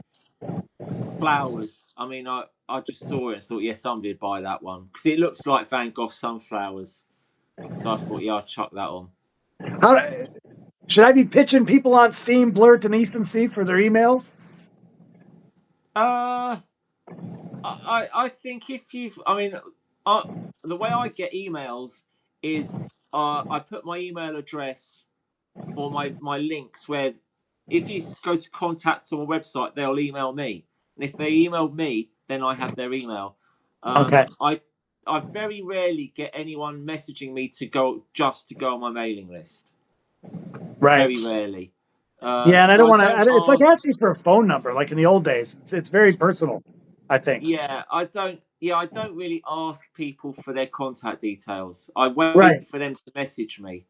Flowers. I mean, I just saw it and thought, yeah, somebody would buy that one because it looks like Van Gogh sunflowers. So I thought, yeah, I'll chuck that on. How should I be pitching people on Steam, Blur, Denise, and C for their emails? Uh, I think if you've, I mean, uh, the way I get emails is I put my email address or my links where if you go to contact on a website, they'll email me. And if they email me, then I have their email. Okay. I very rarely get anyone messaging me to go on my mailing list. Right. Very rarely. Yeah, and I So don't I want don't to. It's like ask. asking for a phone number, like in the old days. It's very personal, I think. Yeah, I don't. Yeah, I don't really ask people for their contact details. I Right. wait for them to message me.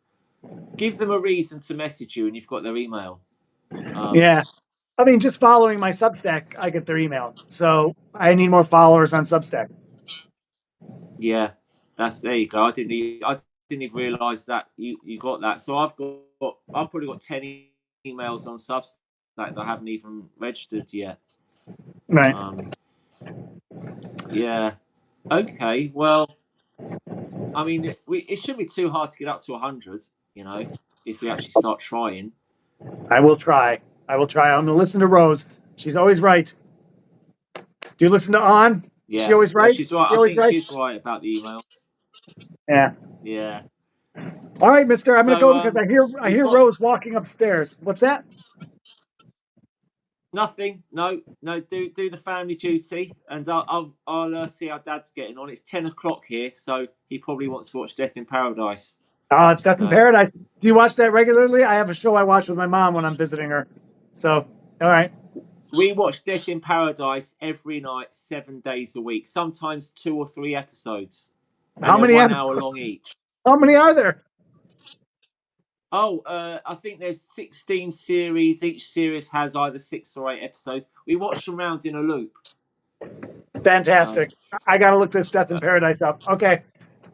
Give them a reason to message you, and you've got their email. Um, Yeah. I mean, just following my Substack, I get their email. So I need more followers on Substack. yeah, there you go. I didn't even realise that you got that. So I've probably got 10 emails on Substack that I haven't even registered yet. Right. Um, yeah. Okay. Well, I mean, it shouldn't be too hard to get up to 100. You know, if we actually start trying. I will try. I will try. I'm going to listen to Rose. She's always right. Do you listen to On? Is she Yeah. always Well, right? she's right. She I always think right? she's right about the email. Yeah. Yeah. All right, Mister. I'm going to So go because I we've hear got Rose walking upstairs. What's that? nothing. No, no. Do the family duty, and I'll see how Dad's getting on. It's 10 o'clock here, so he probably wants to watch Death in Paradise. Oh, it's Death in So Paradise. Do you watch that regularly? I have a show I watch with my mom when I'm visiting her. So, all right. we watch Death in Paradise every night, 7 days a week. Sometimes 2 or 3 episodes, and How they're many? 1 hour long each. How many are there? Oh, I think there's 16 series. Each series has either 6 or 8 episodes. We watch them round in a loop. So Fantastic. I got to look this Death in Paradise up. Okay.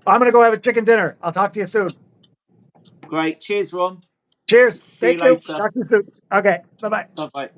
I'm going to go have a chicken dinner. I'll talk to you soon. great. Cheers, Ron. Cheers. See you Thank you. later. Talk to you soon. Okay. Bye bye. Bye bye.